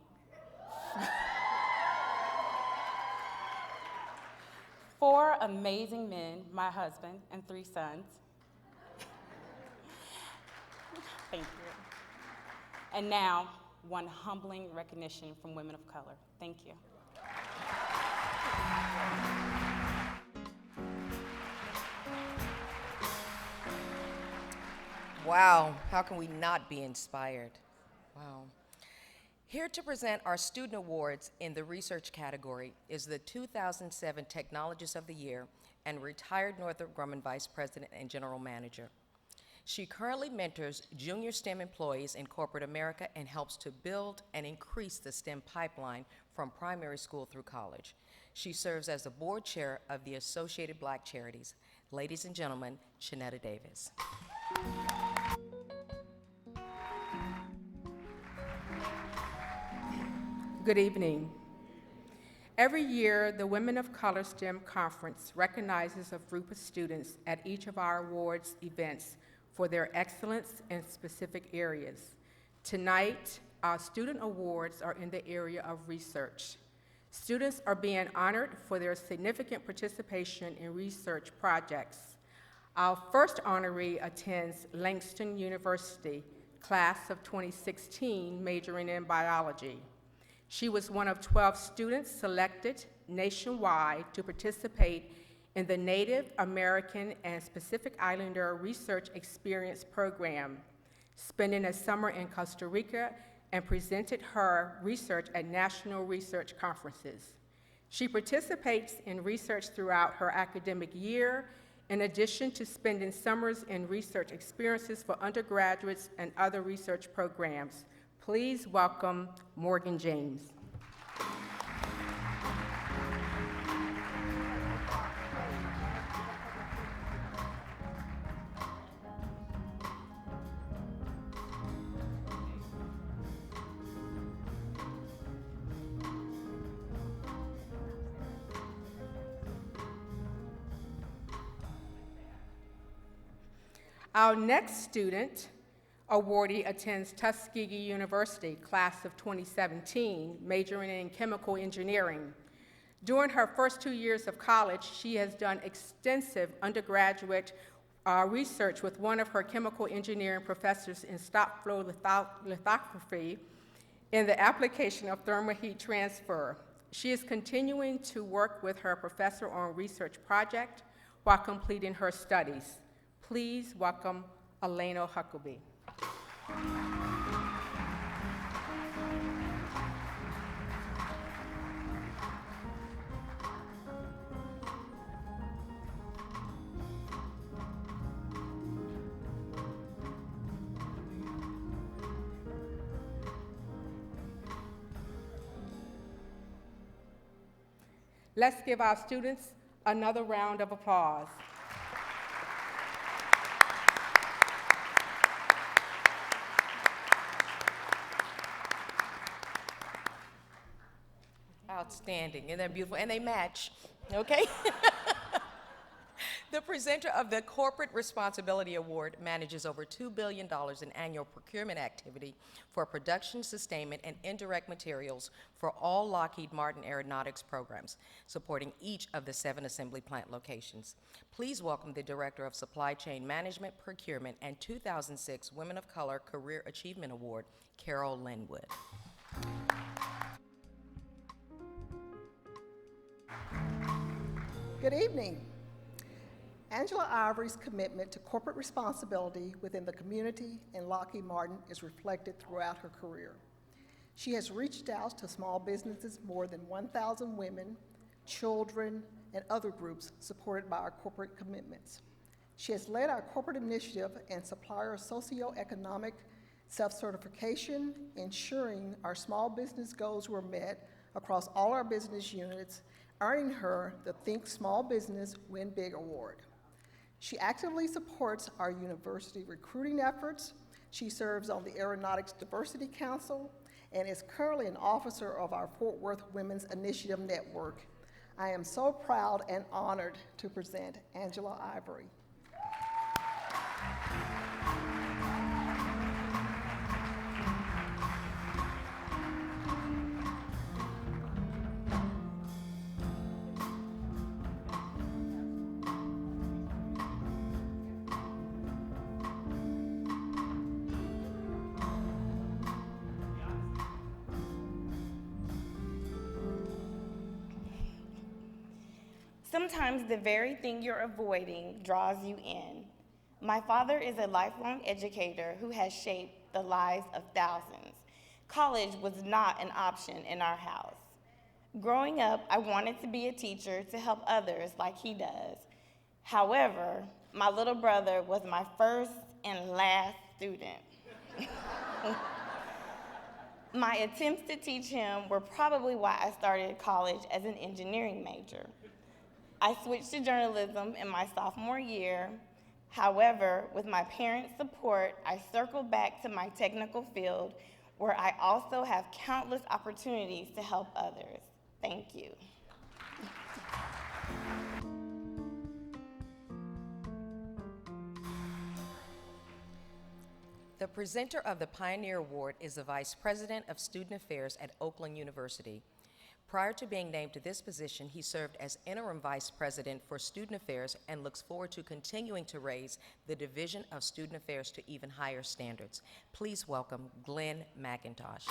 S3: 4 amazing men, my husband, and 3 sons. Thank you. And now, one humbling recognition from women of color. Thank you.
S2: Wow, how can we not be inspired? Wow. Here to present our student awards in the research category is the 2007 Technologist of the Year and retired Northrop Grumman Vice President and General Manager. She currently mentors junior STEM employees in corporate America and helps to build and increase the STEM pipeline from primary school through college. She serves as the board chair of the Associated Black Charities. Ladies and gentlemen, Shanetta Davis.
S8: Good evening. Every year, the Women of Color STEM Conference recognizes a group of students at each of our awards events for their excellence in specific areas. Tonight, our student awards are in the area of research. Students are being honored for their significant participation in research projects. Our first honoree attends Langston University, class of 2016, majoring in biology. She was one of 12 students selected nationwide to participate in the Native American and Pacific Islander Research Experience Program, spending a summer in Costa Rica and presented her research at national research conferences. She participates in research throughout her academic year, in addition to spending summers in research experiences for undergraduates and other research programs. Please welcome Morgan James. Our next student awardee attends Tuskegee University, class of 2017, majoring in chemical engineering. During her first 2 years of college, she has done extensive undergraduate research with one of her chemical engineering professors in stop flow lithography in the application of thermal heat transfer. She is continuing to work with her professor on research project while completing her studies. Please welcome Elena Huckabee. Let's give our students another round of applause.
S2: Outstanding, and they're beautiful, and they match, okay? The presenter of the Corporate Responsibility Award manages over $2 billion in annual procurement activity for production, sustainment, and indirect materials for all Lockheed Martin aeronautics programs, supporting each of the 7 assembly plant locations. Please welcome the Director of Supply Chain Management, Procurement, and 2006 Women of Color Career Achievement Award, Carol Linwood.
S4: Good evening. Angela Ivory's commitment to corporate responsibility within the community and Lockheed Martin is reflected throughout her career. She has reached out to small businesses, more than 1,000 women, children, and other groups supported by our corporate commitments. She has led our corporate initiative and supplier socioeconomic self-certification, ensuring our small business goals were met across all our business units, earning her the Think Small Business Win Big Award. She actively supports our university recruiting efforts. She serves on the Aeronautics Diversity Council and is currently an officer of our Fort Worth Women's Initiative Network. I am so proud and honored to present Angela Ivory.
S3: Sometimes the very thing you're avoiding draws you in. My father is a lifelong educator who has shaped the lives of thousands. College was not an option in our house. Growing up, I wanted to be a teacher to help others like he does. However, my little brother was my first and last student. My attempts to teach him were probably why I started college as an engineering major. I switched to journalism in my sophomore year. However, with my parents' support, I circled back to my technical field, where I also have countless opportunities to help others. Thank you.
S2: The presenter of the Pioneer Award is the Vice President of Student Affairs at Oakland University. Prior to being named to this position, he served as Interim Vice President for Student Affairs and looks forward to continuing to raise the Division of Student Affairs to even higher standards. Please welcome Glenn McIntosh.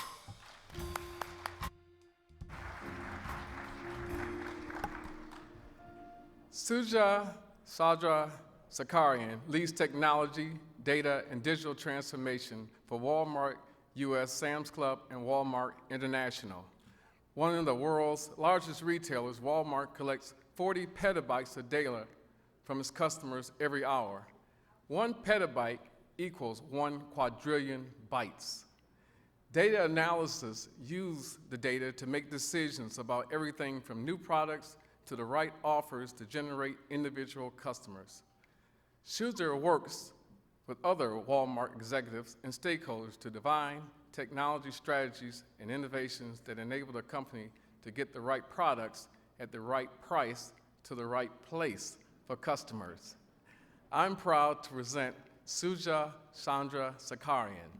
S23: Suja Sadra Sakarian leads technology, data, and digital transformation for Walmart US, Sam's Club, and Walmart International. One of the world's largest retailers, Walmart collects 40 petabytes of data from its customers every hour. 1 petabyte equals 1 quadrillion bytes. Data analysis use the data to make decisions about everything from new products to the right offers to generate individual customers. Schuster works with other Walmart executives and stakeholders to define technology strategies and innovations that enable the company to get the right products at the right price to the right place for customers. I'm proud to present Suja Chandra Sakarian.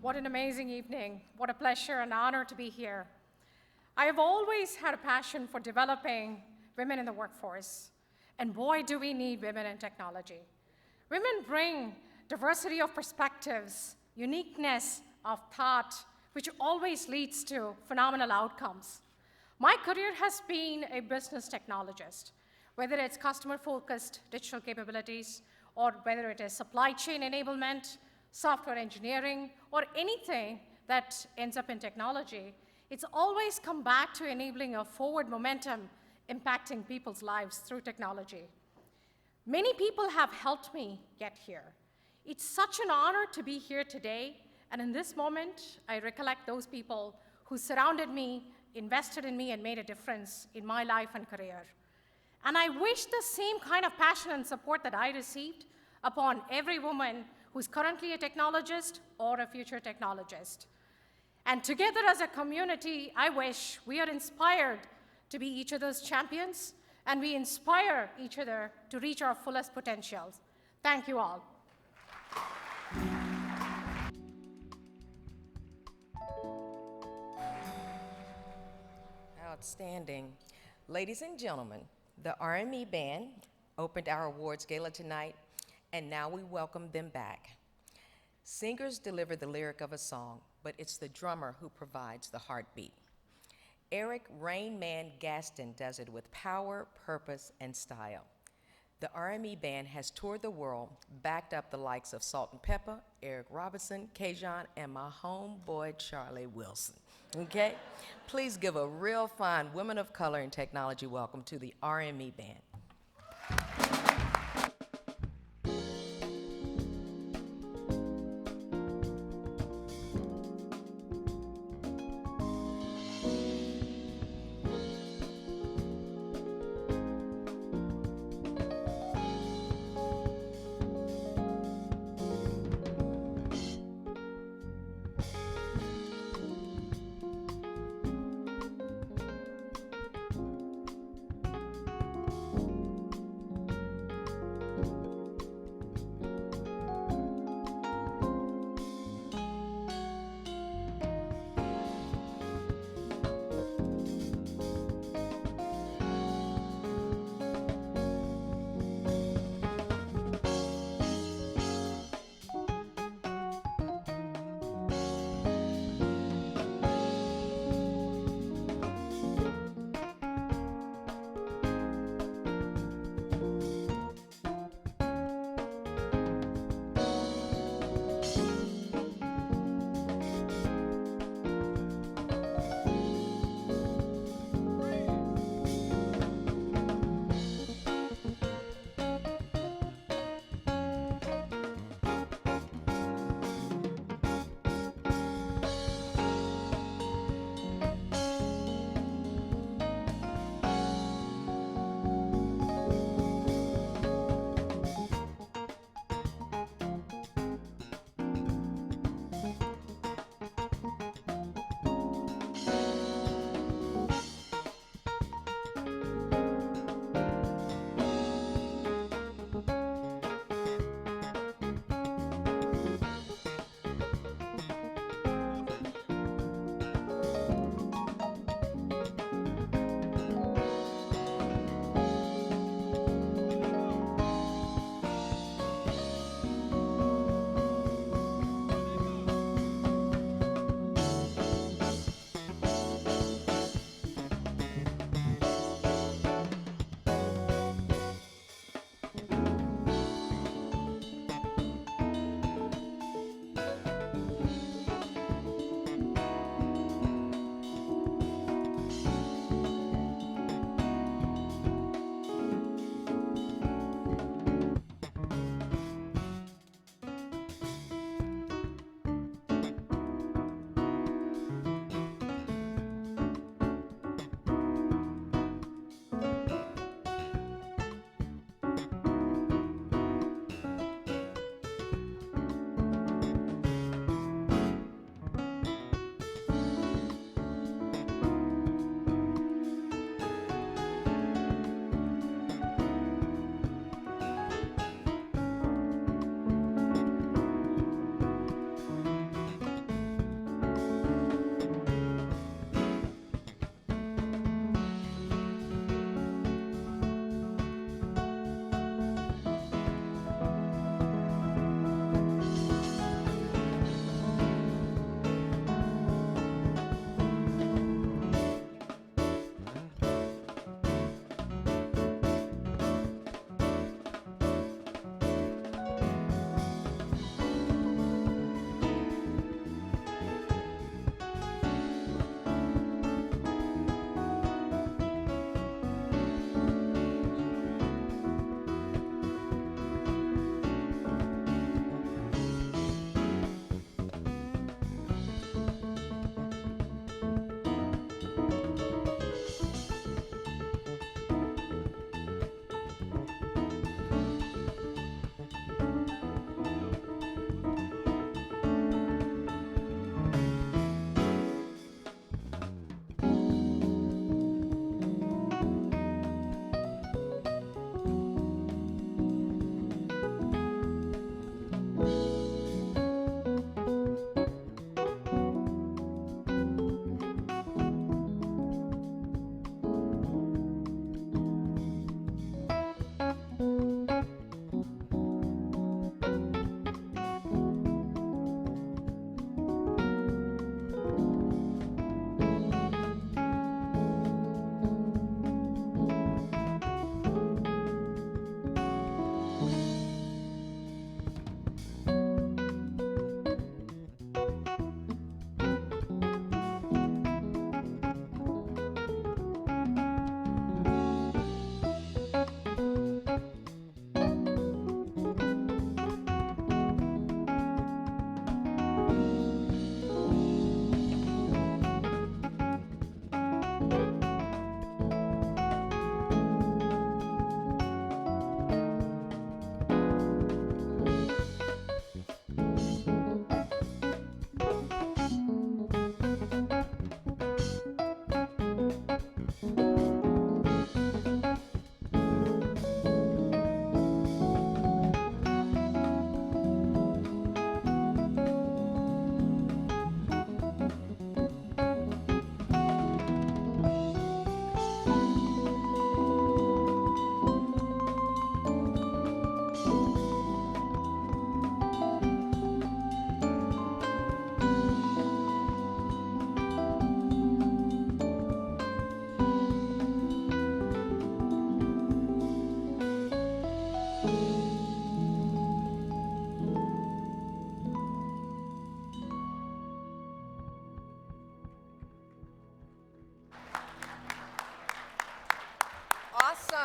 S5: What an amazing evening. What a pleasure and honor to be here. I have always had a passion for developing women in the workforce, and boy, do we need women in technology. Women bring diversity of perspectives, uniqueness of thought, which always leads to phenomenal outcomes. My career has been a business technologist, whether it's customer-focused digital capabilities, or whether it is supply chain enablement, software engineering, or anything that ends up in technology, it's always come back to enabling a forward momentum impacting people's lives through technology. Many people have helped me get here. It's such an honor to be here today, and in this moment, I recollect those people who surrounded me, invested in me, and made a difference in my life and career. And I wish the same kind of passion and support that I received upon every woman who's currently a technologist or a future technologist. And together as a community, I wish we are inspired to be each other's champions, and we inspire each other to reach our fullest potentials. Thank you all.
S2: Outstanding. Ladies and gentlemen, the RME Band opened our awards gala tonight, And now we welcome them back. Singers deliver the lyric of a song, but it's the drummer who provides the heartbeat. Eric Rain Man Gaston does it with power, purpose, and style. The RME Band has toured the world, backed up the likes of Salt and Pepper, Eric Robinson, Kajon, and my homeboy Charlie Wilson. Okay? Please give a real fine Women of Color in Technology welcome to the RME Band.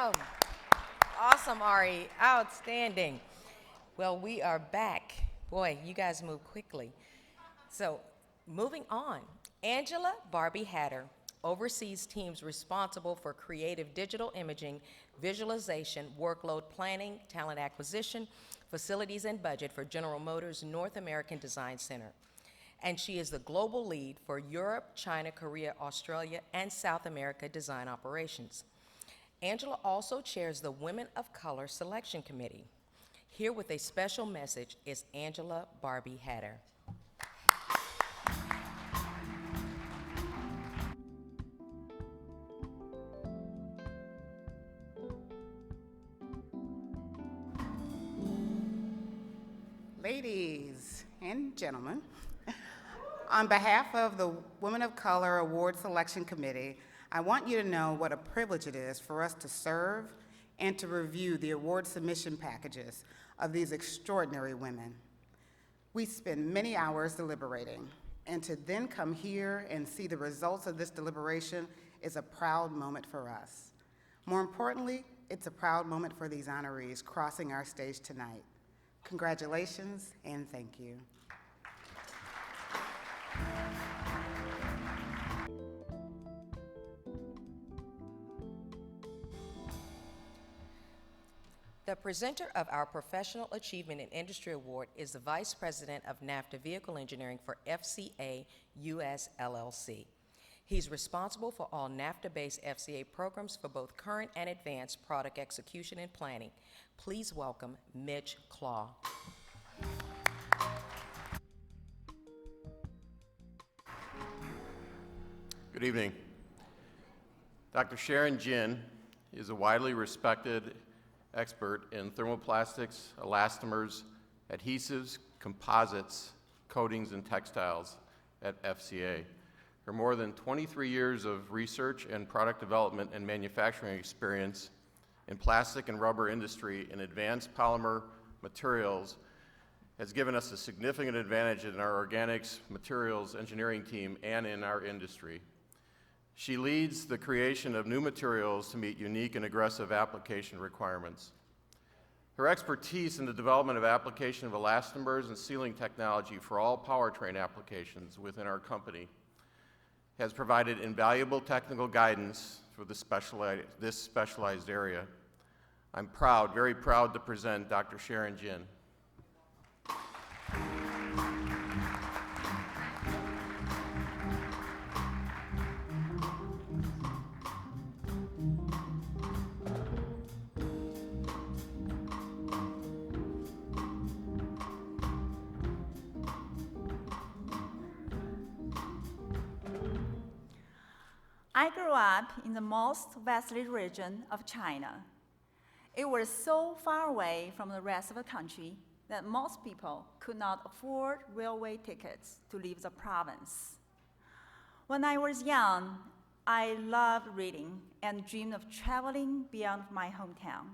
S2: Awesome. Awesome, Ari. Outstanding. Well, we are back. Boy, you guys move quickly. So, moving on, Angela Barbie Hatter oversees teams responsible for creative digital imaging, visualization, workload planning, talent acquisition, facilities and budget for General Motors North American Design Center. And she is the global lead for Europe, China, Korea, Australia, and South America design operations. Angela also chairs the Women of Color Selection Committee. Here with a special message is Angela Barbie Hatter.
S6: Ladies and gentlemen, on behalf of the Women of Color Award Selection Committee, I want you to know what a privilege it is for us to serve and to review the award submission packages of these extraordinary women. We spend many hours deliberating, and to then come here and see the results of this deliberation is a proud moment for us. More importantly, it's a proud moment for these honorees crossing our stage tonight. Congratulations and thank you.
S2: The presenter of our Professional Achievement in Industry Award is the Vice President of NAFTA Vehicle Engineering for FCA US LLC. He's responsible for all NAFTA-based FCA programs for both current and advanced product execution and planning. Please welcome Mitch Claw.
S7: Good evening. Dr. Sharon Jin is a widely respected expert in thermoplastics, elastomers, adhesives, composites, coatings, and textiles at FCA. Her more than 23 years of research and product development and manufacturing experience in plastic and rubber industry and advanced polymer materials has given us a significant advantage in our organics materials engineering team and in our industry. She leads the creation of new materials to meet unique and aggressive application requirements. Her expertise in the development of application of elastomers and sealing technology for all powertrain applications within our company has provided invaluable technical guidance for this specialized area. I'm proud, very proud to present Dr. Sharon Jin.
S9: I grew up in the most westerly region of China. It was so far away from the rest of the country that most people could not afford railway tickets to leave the province. When I was young, I loved reading and dreamed of traveling beyond my hometown.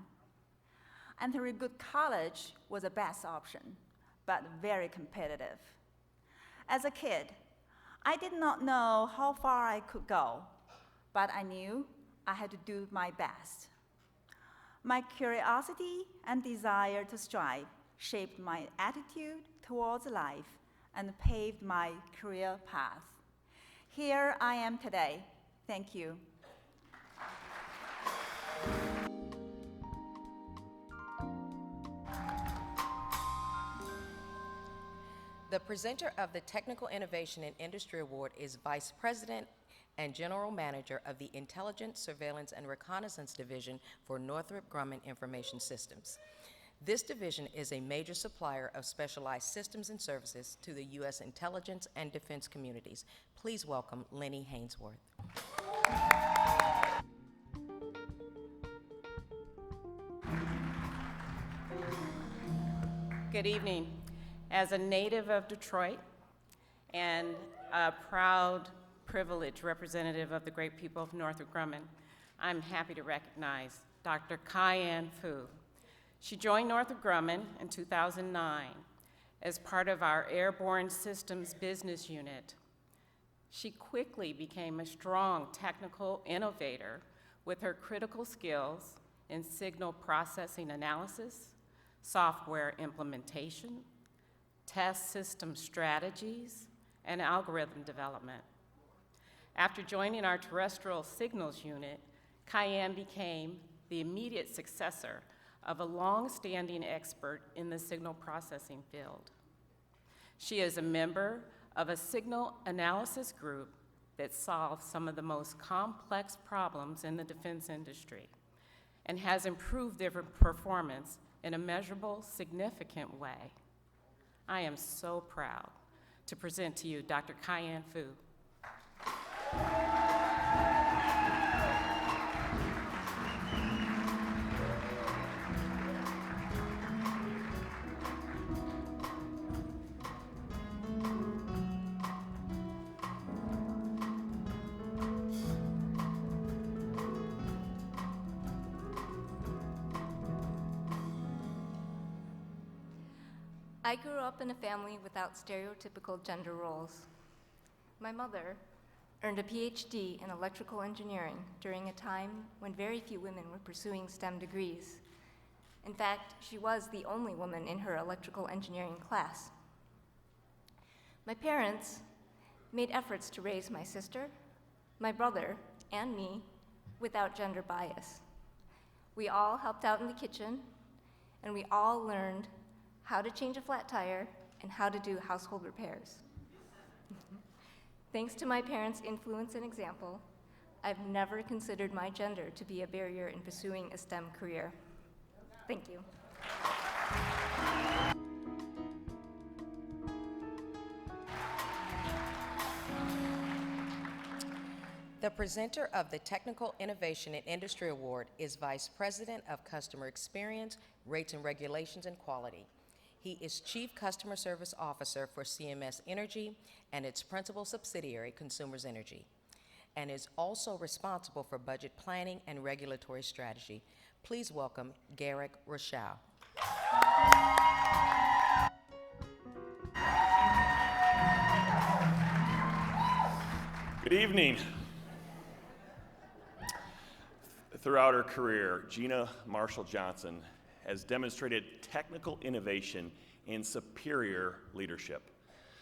S9: Entering a good college was the best option, but very competitive. As a kid, I did not know how far I could go, but I knew I had to do my best. My curiosity and desire to strive shaped my attitude towards life and paved my career path. Here I am today. Thank you.
S2: The presenter of the Technical Innovation in Industry Award is Vice President and General Manager of the Intelligence, Surveillance, and Reconnaissance Division for Northrop Grumman Information Systems. This division is a major supplier of specialized systems and services to the U.S. intelligence and defense communities. Please welcome Lenny Hainsworth.
S24: Good evening. As a native of Detroit and a proud, privileged representative of the great people of Northrop Grumman, I'm happy to recognize Dr. Kai-Ann Fu. She joined Northrop Grumman in 2009 as part of our Airborne Systems Business Unit. She quickly became a strong technical innovator with her critical skills in signal processing analysis, software implementation, test system strategies, and algorithm development. After joining our terrestrial signals unit, Cayenne became the immediate successor of a long-standing expert in the signal processing field. She is a member of a signal analysis group that solves some of the most complex problems in the defense industry and has improved their performance in a measurable, significant way. I am so proud to present to you Dr. Cayenne Fu.
S10: I grew up in a family without stereotypical gender roles. My mother earned a PhD in electrical engineering during a time when very few women were pursuing STEM degrees. In fact, she was the only woman in her electrical engineering class. My parents made efforts to raise my sister, my brother, and me without gender bias. We all helped out in the kitchen, and we all learned how to change a flat tire and how to do household repairs. Thanks to my parents' influence and example, I've never considered my gender to be a barrier in pursuing a STEM career. Thank you.
S2: The presenter of the Technical Innovation and Industry Award is Vice President of Customer Experience, Rates and Regulations and Quality. He is Chief Customer Service Officer for CMS Energy and its principal subsidiary, Consumers Energy, and is also responsible for budget planning and regulatory strategy. Please welcome Garrick Rochelle.
S11: Good evening. Throughout her career, Gina Marshall Johnson has demonstrated technical innovation and superior leadership.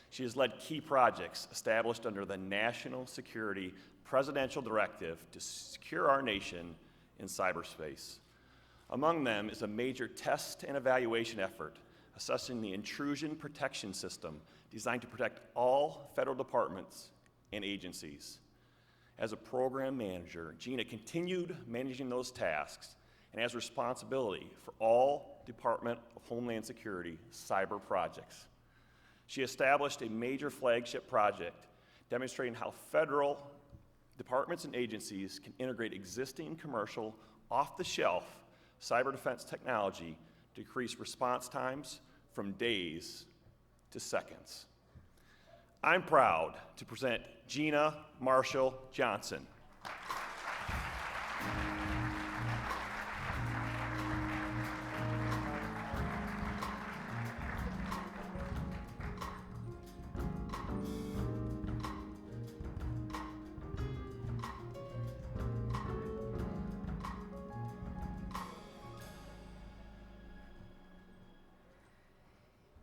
S11: She has led key projects established under the National Security Presidential Directive to secure our nation in cyberspace. Among them is a major test and evaluation effort assessing the intrusion protection system designed to protect all federal departments and agencies. As a program manager, Gina continued managing those tasks and has responsibility for all Department of Homeland Security cyber projects. She established a major flagship project demonstrating how federal departments and agencies can integrate existing commercial, off-the-shelf cyber defense technology to decrease response times from days to seconds. I'm proud to present Gina Marshall Johnson.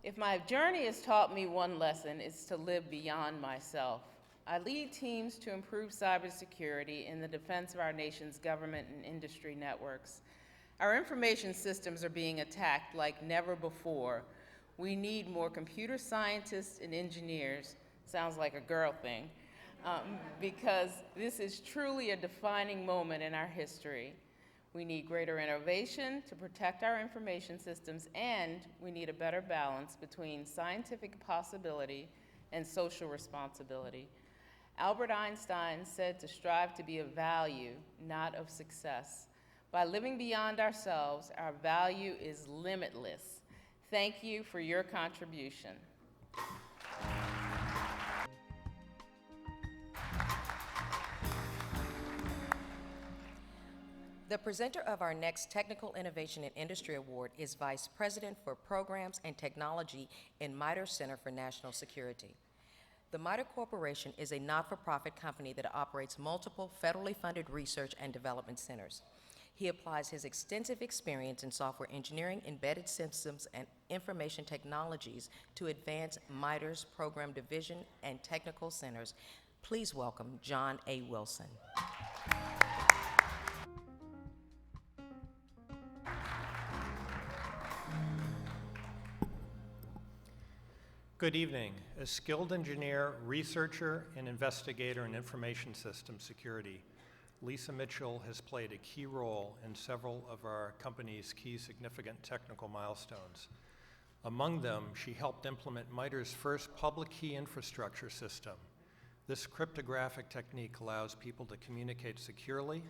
S24: If my journey has taught me one lesson, it's to live beyond myself. I lead teams to improve cybersecurity in the defense of our nation's government and industry networks. Our information systems are being attacked like never before. We need more computer scientists and engineers, sounds like a girl thing, because this is truly a defining moment in our history. We need greater innovation to protect our information systems, and we need a better balance between scientific possibility and social responsibility. Albert Einstein said to strive to be of value, not of success. By living beyond ourselves, our value is limitless. Thank you for your contribution.
S2: The presenter of our next Technical Innovation and Industry Award is Vice President for Programs and Technology in MITRE Center for National Security. The MITRE Corporation is a not-for-profit company that operates multiple federally funded research and development centers. He applies his extensive experience in software engineering, embedded systems, and information technologies to advance MITRE's program division and technical centers. Please welcome John A. Wilson.
S12: Good evening. As skilled engineer, researcher, and investigator in information system security, Lisa Mitchell has played a key role in several of our company's key significant technical milestones. Among them, she helped implement MITRE's first public key infrastructure system. This cryptographic technique allows people to communicate securely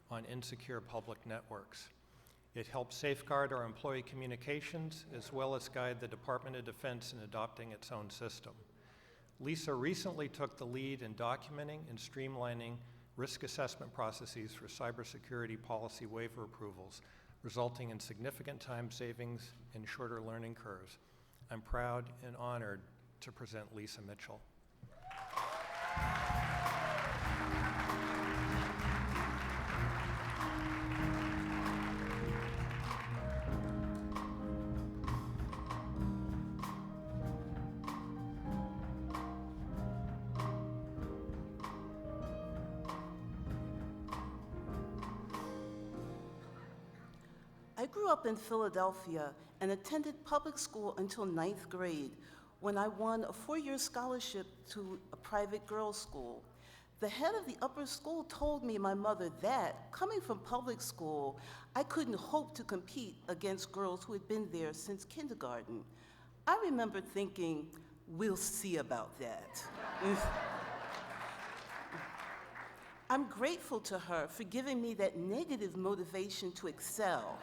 S12: on insecure public networks. It helps safeguard our employee communications as well as guide the Department of Defense in adopting its own system. Lisa recently took the lead in documenting and streamlining risk assessment processes for cybersecurity policy waiver approvals, resulting in significant time savings and shorter learning curves. I'm proud and honored to present Lisa Mitchell.
S13: I grew up in Philadelphia and attended public school until 9th grade when I won a 4-year scholarship to a private girls' school. The head of the upper school told me, my mother, that coming from public school, I couldn't hope to compete against girls who had been there since kindergarten. I remember thinking, we'll see about that. I'm grateful to her for giving me that negative motivation to excel.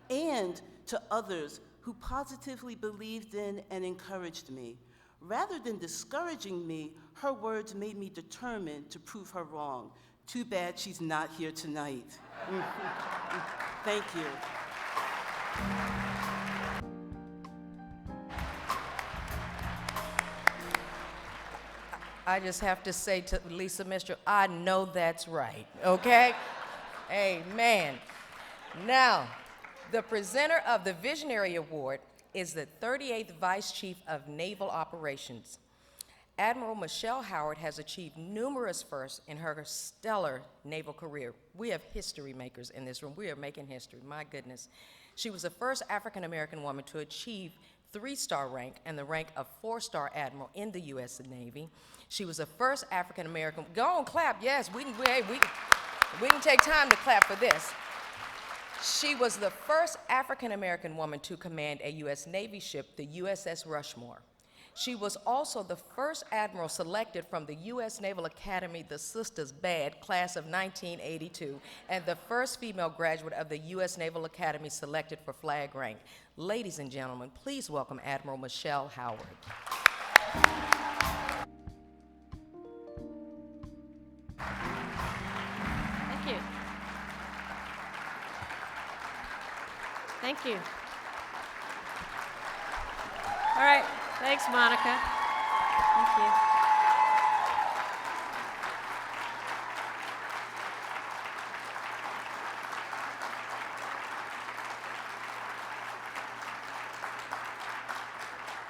S13: And to others who positively believed in and encouraged me. Rather than discouraging me, her words made me determined to prove her wrong. Too bad she's not here tonight. Thank you.
S2: I just have to say to Lisa Mitchell, I know that's right, okay? Amen. Now, the presenter of the Visionary Award is the 38th Vice Chief of Naval Operations. Admiral Michelle Howard has achieved numerous firsts in her stellar naval career. We have history makers in this room. We are making history, my goodness. She was the first African-American woman to achieve 3-star rank and the rank of 4-star admiral in the U.S. Navy. She was the first African-American, go on, clap, yes, we can take time to clap for this. She was the first African-American woman to command a U.S. Navy ship, the USS Rushmore. She was also the first admiral selected from the U.S. Naval Academy, the Sisters Bad, class of 1982, and the first female graduate of the U.S. Naval Academy selected for flag rank. Ladies and gentlemen, please welcome Admiral Michelle Howard.
S14: Thank you. Thank you. All right, thanks, Monica. Thank you.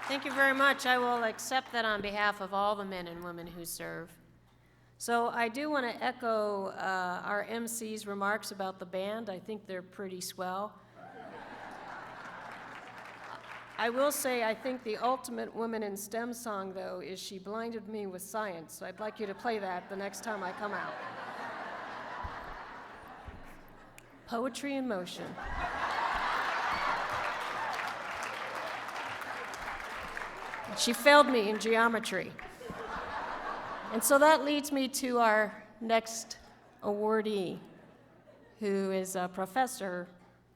S14: Thank you very much. I will accept that on behalf of all the men and women who serve. So I do want to echo our MC's remarks about the band. I think they're pretty swell. I will say I think the ultimate woman in STEM song, though, is She Blinded Me with Science. So I'd like you to play that the next time I come out. Poetry in motion. She failed me in geometry. And so that leads me to our next awardee, who is a professor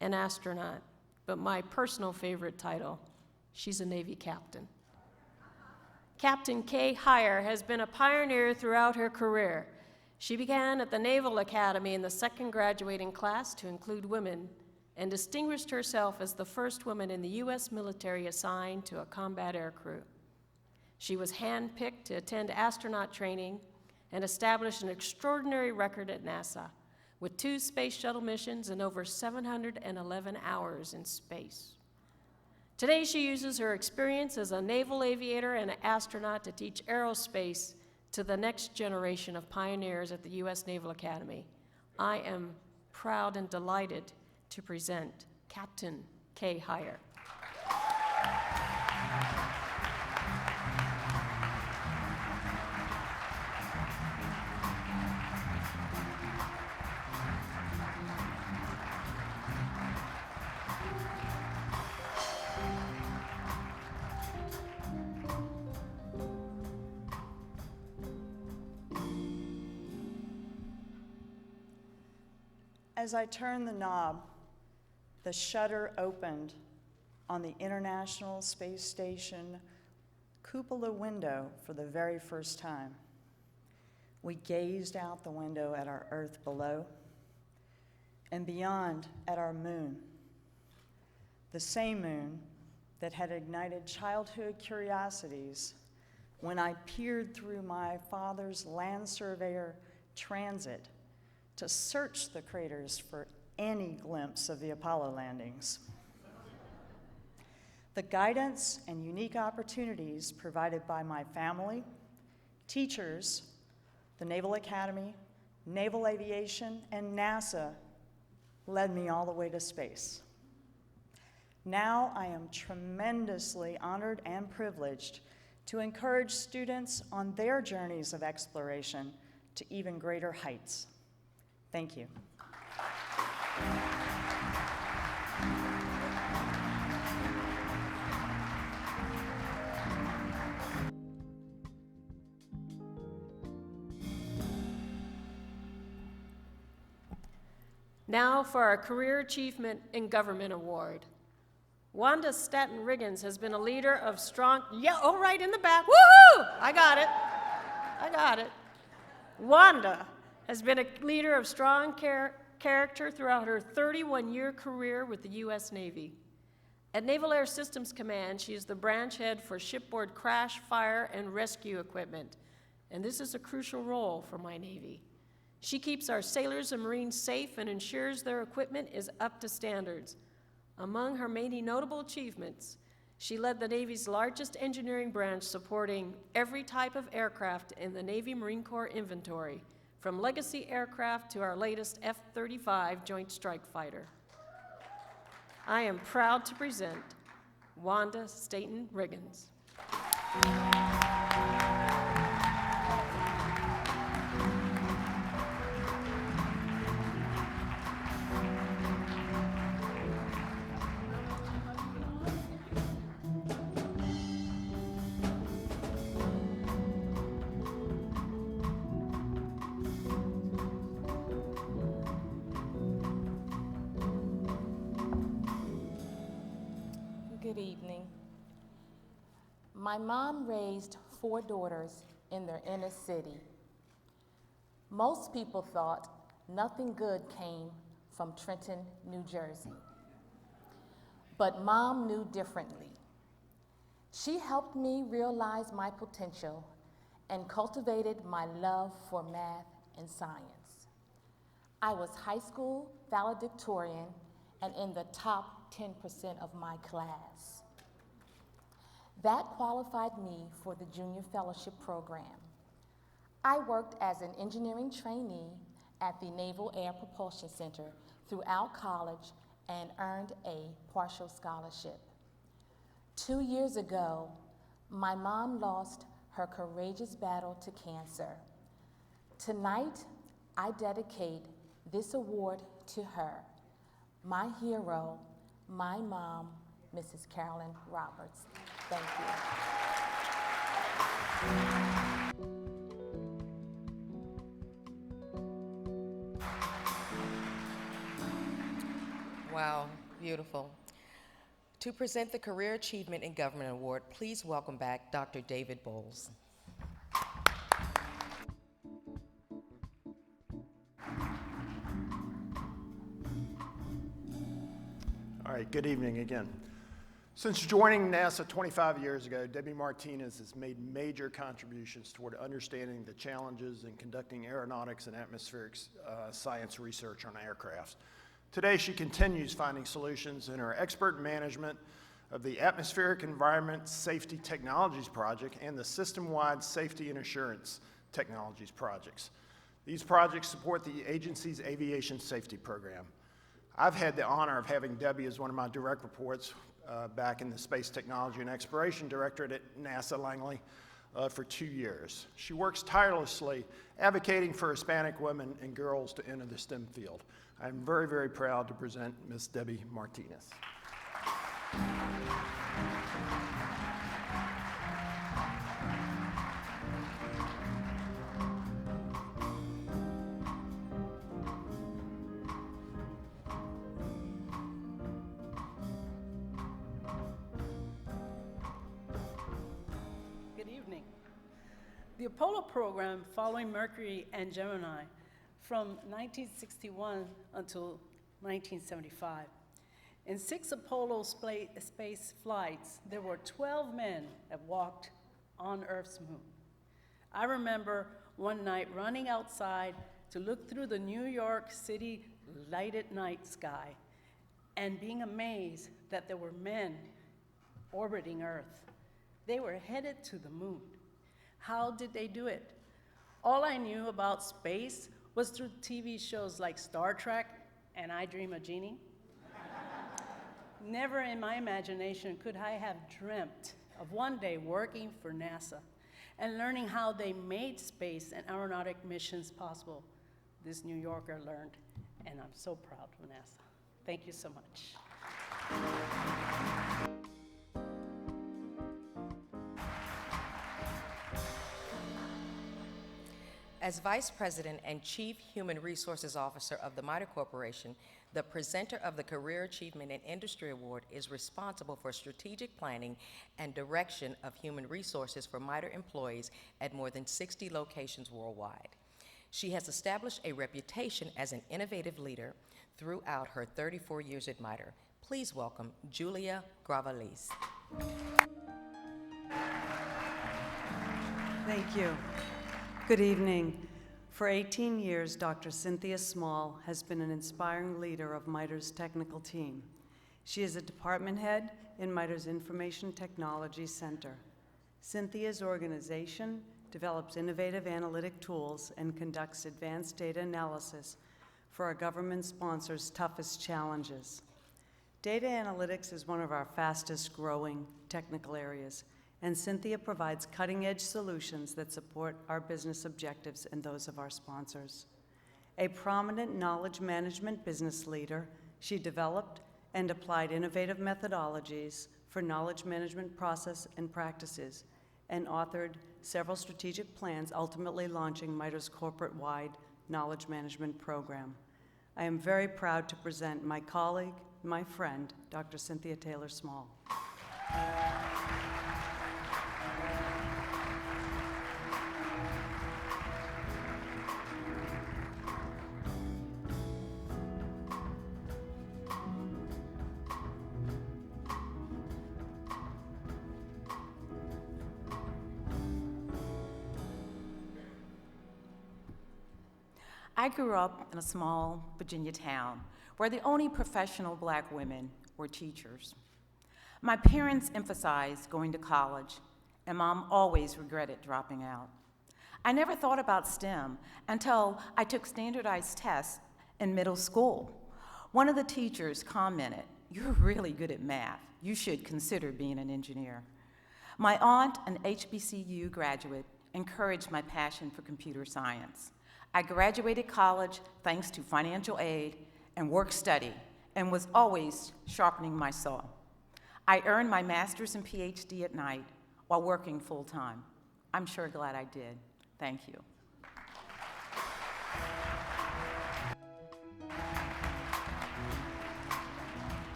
S14: and astronaut, but my personal favorite title, she's a Navy captain. Captain Kay Heyer has been a pioneer throughout her career. She began at the Naval Academy in the second graduating class to include women and distinguished herself as the first woman in the U.S. military assigned to a combat air crew. She was handpicked to attend astronaut training and establish an extraordinary record at NASA with 2 space shuttle missions and over 711 hours in space. Today, she uses her experience as a naval aviator and an astronaut to teach aerospace to the next generation of pioneers at the U.S. Naval Academy. I am proud and delighted to present Captain Kay Heyer.
S15: As I turned the knob, the shutter opened on the International Space Station cupola window for the very first time. We gazed out the window at our Earth below and beyond at our moon, the same moon that had ignited childhood curiosities when I peered through my father's Land Surveyor Transit to search the craters for any glimpse of the Apollo landings. The guidance and unique opportunities provided by my family, teachers, the Naval Academy, Naval Aviation, and NASA led me all the way to space. Now I am tremendously honored and privileged to encourage students on their journeys of exploration to even greater heights. Thank you.
S14: Now for our Career Achievement in Government Award. Wanda Staten-Riggins has been a leader of strong, right in the back, woohoo! I got it. Wanda has been a leader of strong character throughout her 31-year career with the U.S. Navy. At Naval Air Systems Command, she is the branch head for shipboard crash, fire, and rescue equipment, and this is a crucial role for my Navy. She keeps our sailors and Marines safe and ensures their equipment is up to standards. Among her many notable achievements, she led the Navy's largest engineering branch supporting every type of aircraft in the Navy Marine Corps inventory, from legacy aircraft to our latest F-35 Joint Strike Fighter. I am proud to present Wanda Staten-Riggins.
S24: Good evening. My mom raised 4 daughters in their inner city. Most people thought nothing good came from Trenton, New Jersey. But Mom knew differently. She helped me realize my potential and cultivated my love for math and science. I was high school valedictorian and in the top 10% of my class. That qualified me for the Junior Fellowship Program. I worked as an engineering trainee at the Naval Air Propulsion Center throughout college and earned a partial scholarship. 2 years ago, my mom lost her courageous battle to cancer. Tonight, I dedicate this award to her, my hero, my mom, Mrs. Carolyn Roberts. Thank
S2: you. Wow, beautiful. To present the Career Achievement in Government Award, please welcome back Dr. David Bowles.
S16: All right, good evening again. Since joining NASA 25 years ago, Debbie Martinez has made major contributions toward understanding the challenges in conducting aeronautics and atmospheric science research on aircrafts. Today, she continues finding solutions in her expert management of the Atmospheric Environment Safety Technologies Project and the System-Wide Safety and Assurance Technologies projects. These projects support the agency's aviation safety program. I've had the honor of having Debbie as one of my direct reports back in the Space Technology and Exploration Directorate at NASA Langley for 2 years. She works tirelessly advocating for Hispanic women and girls to enter the STEM field. I'm very, very proud to present Ms. Debbie Martinez.
S17: Good evening. The Apollo program following Mercury and Gemini from 1961 until 1975. In 6 Apollo space flights, there were 12 men that walked on Earth's moon. I remember one night running outside to look through the New York City lighted night sky and being amazed that there were men orbiting Earth. They were headed to the moon. How did they do it? All I knew about space was through TV shows like Star Trek and I Dream of Jeannie. Never in my imagination could I have dreamt of one day working for NASA and learning how they made space and aeronautic missions possible. This New Yorker learned, and I'm so proud of NASA. Thank you so much.
S2: As Vice President and Chief Human Resources Officer of the MITRE Corporation, the presenter of the Career Achievement and Industry Award is responsible for strategic planning and direction of human resources for MITRE employees at more than 60 locations worldwide. She has established a reputation as an innovative leader throughout her 34 years at MITRE. Please welcome Julia Gravalis.
S18: Thank you. Good evening. For 18 years, Dr. Cynthia Small has been an inspiring leader of MITRE's technical team. She is a department head in MITRE's Information Technology Center. Cynthia's organization develops innovative analytic tools and conducts advanced data analysis for our government sponsors' toughest challenges. Data analytics is one of our fastest growing technical areas, and Cynthia provides cutting-edge solutions that support our business objectives and those of our sponsors. A prominent knowledge management business leader, she developed and applied innovative methodologies for knowledge management process and practices, and authored several strategic plans, ultimately launching MITRE's corporate-wide knowledge management program. I am very proud to present my colleague, my friend, Dr. Cynthia Taylor Small.
S19: I grew up in a small Virginia town where the only professional black women were teachers. My parents emphasized going to college, and Mom always regretted dropping out. I never thought about STEM until I took standardized tests in middle school. One of the teachers commented, "You're really good at math. You should consider being an engineer." My aunt, an HBCU graduate, encouraged my passion for computer science. I graduated college thanks to financial aid and work study, and was always sharpening my saw. I earned my master's and PhD at night while working full-time. I'm sure glad I did. Thank you.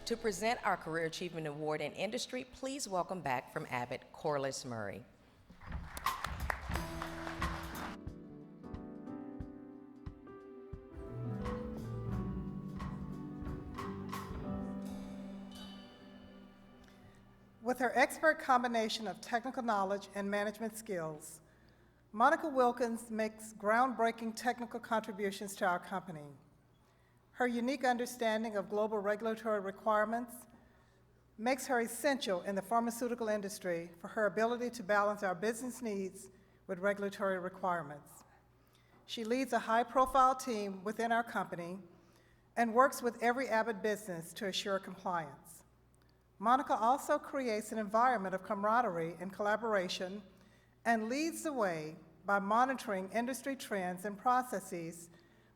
S2: To present our Career Achievement Award in Industry, please welcome back from Abbott, Corliss Murray.
S1: With her expert combination of technical knowledge and management skills, Monica Wilkins makes groundbreaking technical contributions to our company. Her unique understanding of global regulatory requirements makes her essential in the pharmaceutical industry for her ability to balance our business needs with regulatory requirements. She leads a high-profile team within our company and works with every Abbott business to assure compliance. Monica also creates an environment of camaraderie and collaboration and leads the way by monitoring industry trends and processes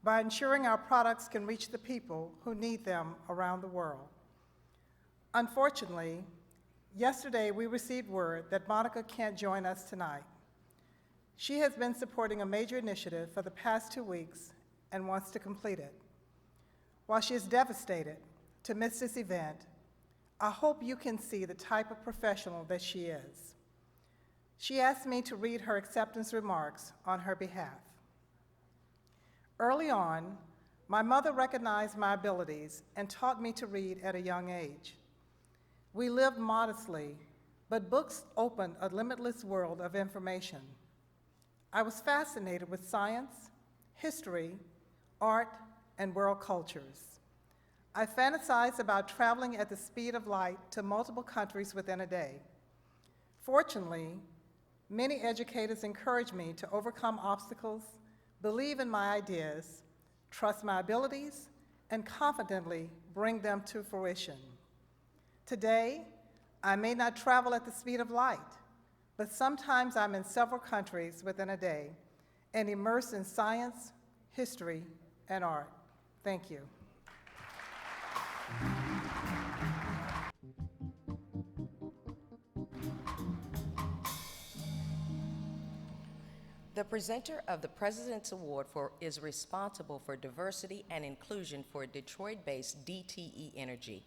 S1: by ensuring our products can reach the people who need them around the world. Unfortunately, yesterday we received word that Monica can't join us tonight. She has been supporting a major initiative for the past 2 weeks and wants to complete it. While she is devastated to miss this event, I hope you can see the type of professional that she is. She asked me to read her acceptance remarks on her behalf. Early on, my mother recognized my abilities and taught me to read at a young age. We lived modestly, but books opened a limitless world of information. I was fascinated with science, history, art, and world cultures. I fantasized about traveling at the speed of light to multiple countries within a day. Fortunately, many educators encouraged me to overcome obstacles, believe in my ideas, trust my abilities, and confidently bring them to fruition. Today, I may not travel at the speed of light, but sometimes I'm in several countries within a day and immersed in science, history, and art. Thank you.
S2: The presenter of the President's Award is responsible for diversity and inclusion for Detroit-based DTE Energy,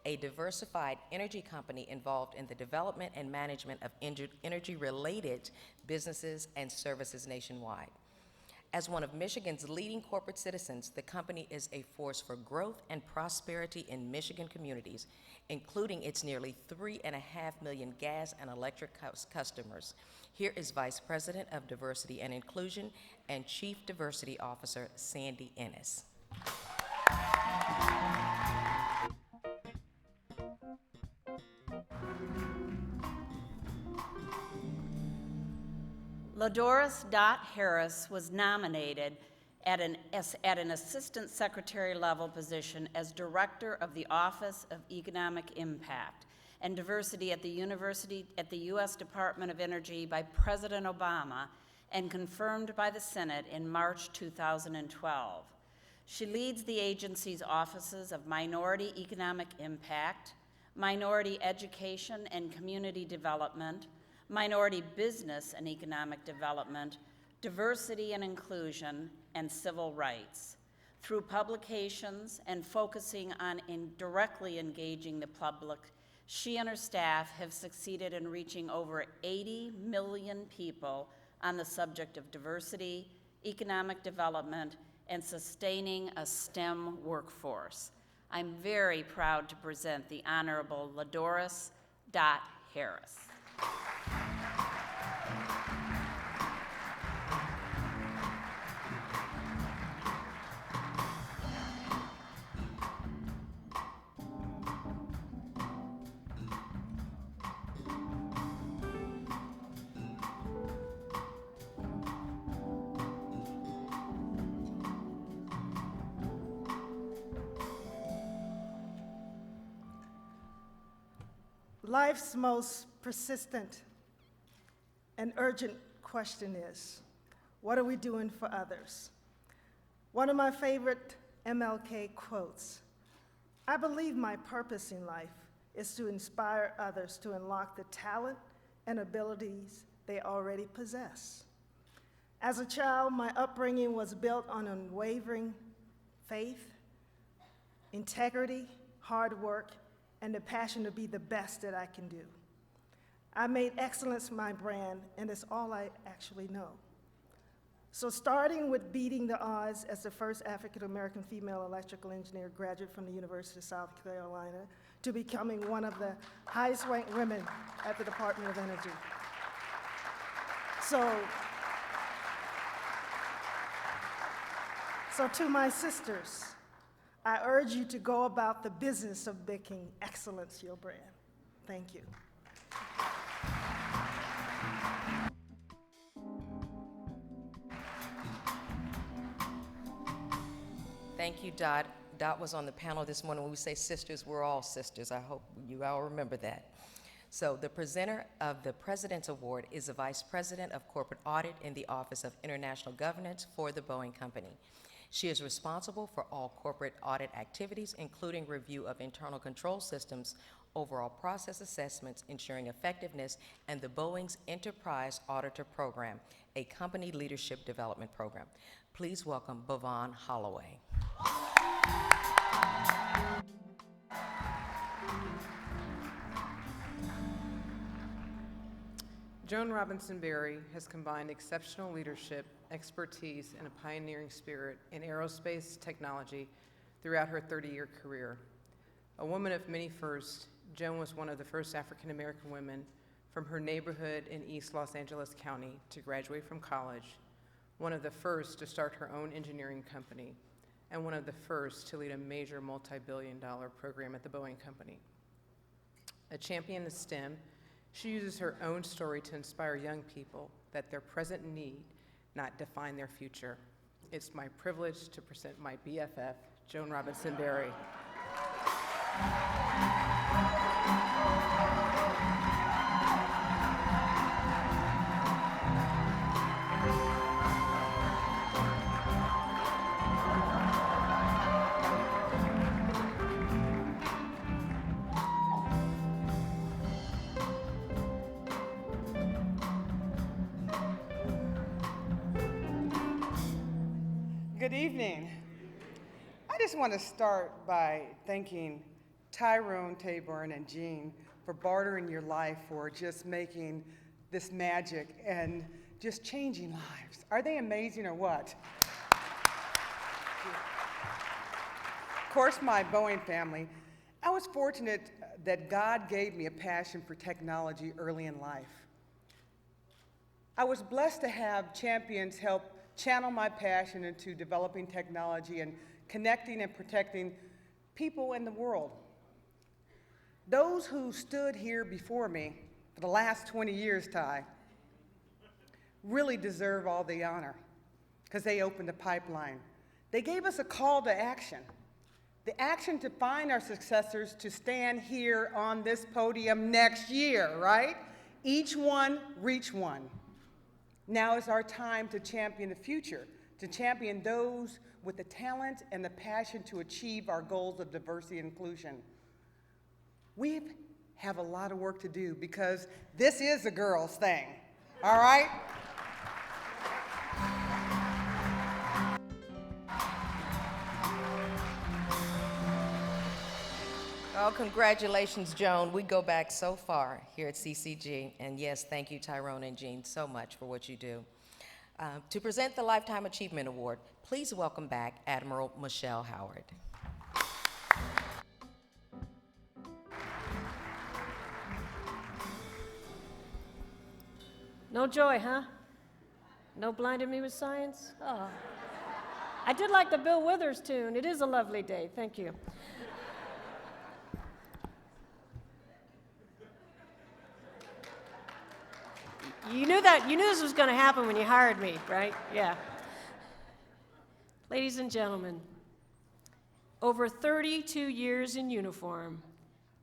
S2: a diversified energy company involved in the development and management of energy-related businesses and services nationwide. As one of Michigan's leading corporate citizens, the company is a force for growth and prosperity in Michigan communities, including its nearly 3.5 million gas and electric customers. Here is Vice President of Diversity and Inclusion and Chief Diversity Officer, Sandy Ennis.
S20: LaDoris Harris was nominated at an assistant secretary level position as director of the Office of Economic Impact and Diversity at the U.S. Department of Energy by President Obama and confirmed by the Senate in March 2012. She leads the agency's offices of Minority Economic Impact, Minority Education and Community Development, Minority Business and Economic Development, Diversity and Inclusion, and Civil Rights. Through publications and focusing on directly engaging the public, she and her staff have succeeded in reaching over 80 million people on the subject of diversity, economic development, and sustaining a STEM workforce. I'm very proud to present the Honorable LaDoris Harris.
S21: Life's most persistent and urgent question is, what are we doing for others? One of my favorite MLK quotes, I believe my purpose in life is to inspire others to unlock the talent and abilities they already possess. As a child, my upbringing was built on unwavering faith, integrity, hard work, and the passion to be the best that I can do. I made excellence my brand, and it's all I actually know. So starting with beating the odds as the first African-American female electrical engineer graduate from the University of South Carolina, to becoming one of the highest ranked women at the Department of Energy. So to my sisters, I urge you to go about the business of making excellence your brand. Thank you.
S2: Thank you, Dot. Dot was on the panel this morning. When we say sisters, we're all sisters. I hope you all remember that. So the presenter of the President's Award is the Vice President of Corporate Audit in the Office of International Governance for the Boeing Company. She is responsible for all corporate audit activities, including review of internal control systems, overall process assessments, ensuring effectiveness, and the Boeing's Enterprise Auditor Program, a company leadership development program. Please welcome Bhavon Holloway.
S3: Joan Robinson Berry has combined exceptional leadership, expertise, and a pioneering spirit in aerospace technology throughout her 30-year career. A woman of many firsts, Joan was one of the first African-American women from her neighborhood in East Los Angeles County to graduate from college, one of the first to start her own engineering company, and one of the first to lead a major multi-billion-dollar program at the Boeing Company. A champion of STEM, she uses her own story to inspire young people that their present need not define their future. It's my privilege to present my BFF, Joan Robinson Berry.
S4: Good evening. I just want to start by thanking Tyrone, Taborn, and Jean for bartering your life for just making this magic and just changing lives. Are they amazing or what? Of course, my Boeing family, I was fortunate that God gave me a passion for technology early in life. I was blessed to have champions help channel my passion into developing technology and connecting and protecting people in the world. Those who stood here before me for the last 20 years, Ty, really deserve all the honor because they opened the pipeline. They gave us a call to action, the action to find our successors to stand here on this podium next year, right? Each one, reach one. Now is our time to champion the future, to champion those with the talent and the passion to achieve our goals of diversity and inclusion. We have a lot of work to do because this is a girl's thing, all right?
S2: Oh, congratulations, Joan. We go back so far here at CCG. And yes, thank you, Tyrone and Jean, so much for what you do. To present the Lifetime Achievement Award, please welcome back Admiral Michelle Howard.
S14: No joy, huh? No blinding me with science? Oh. I did like the Bill Withers tune. It is a lovely day. Thank you. You knew this was going to happen when you hired me, right? Yeah. Ladies and gentlemen, over 32 years in uniform,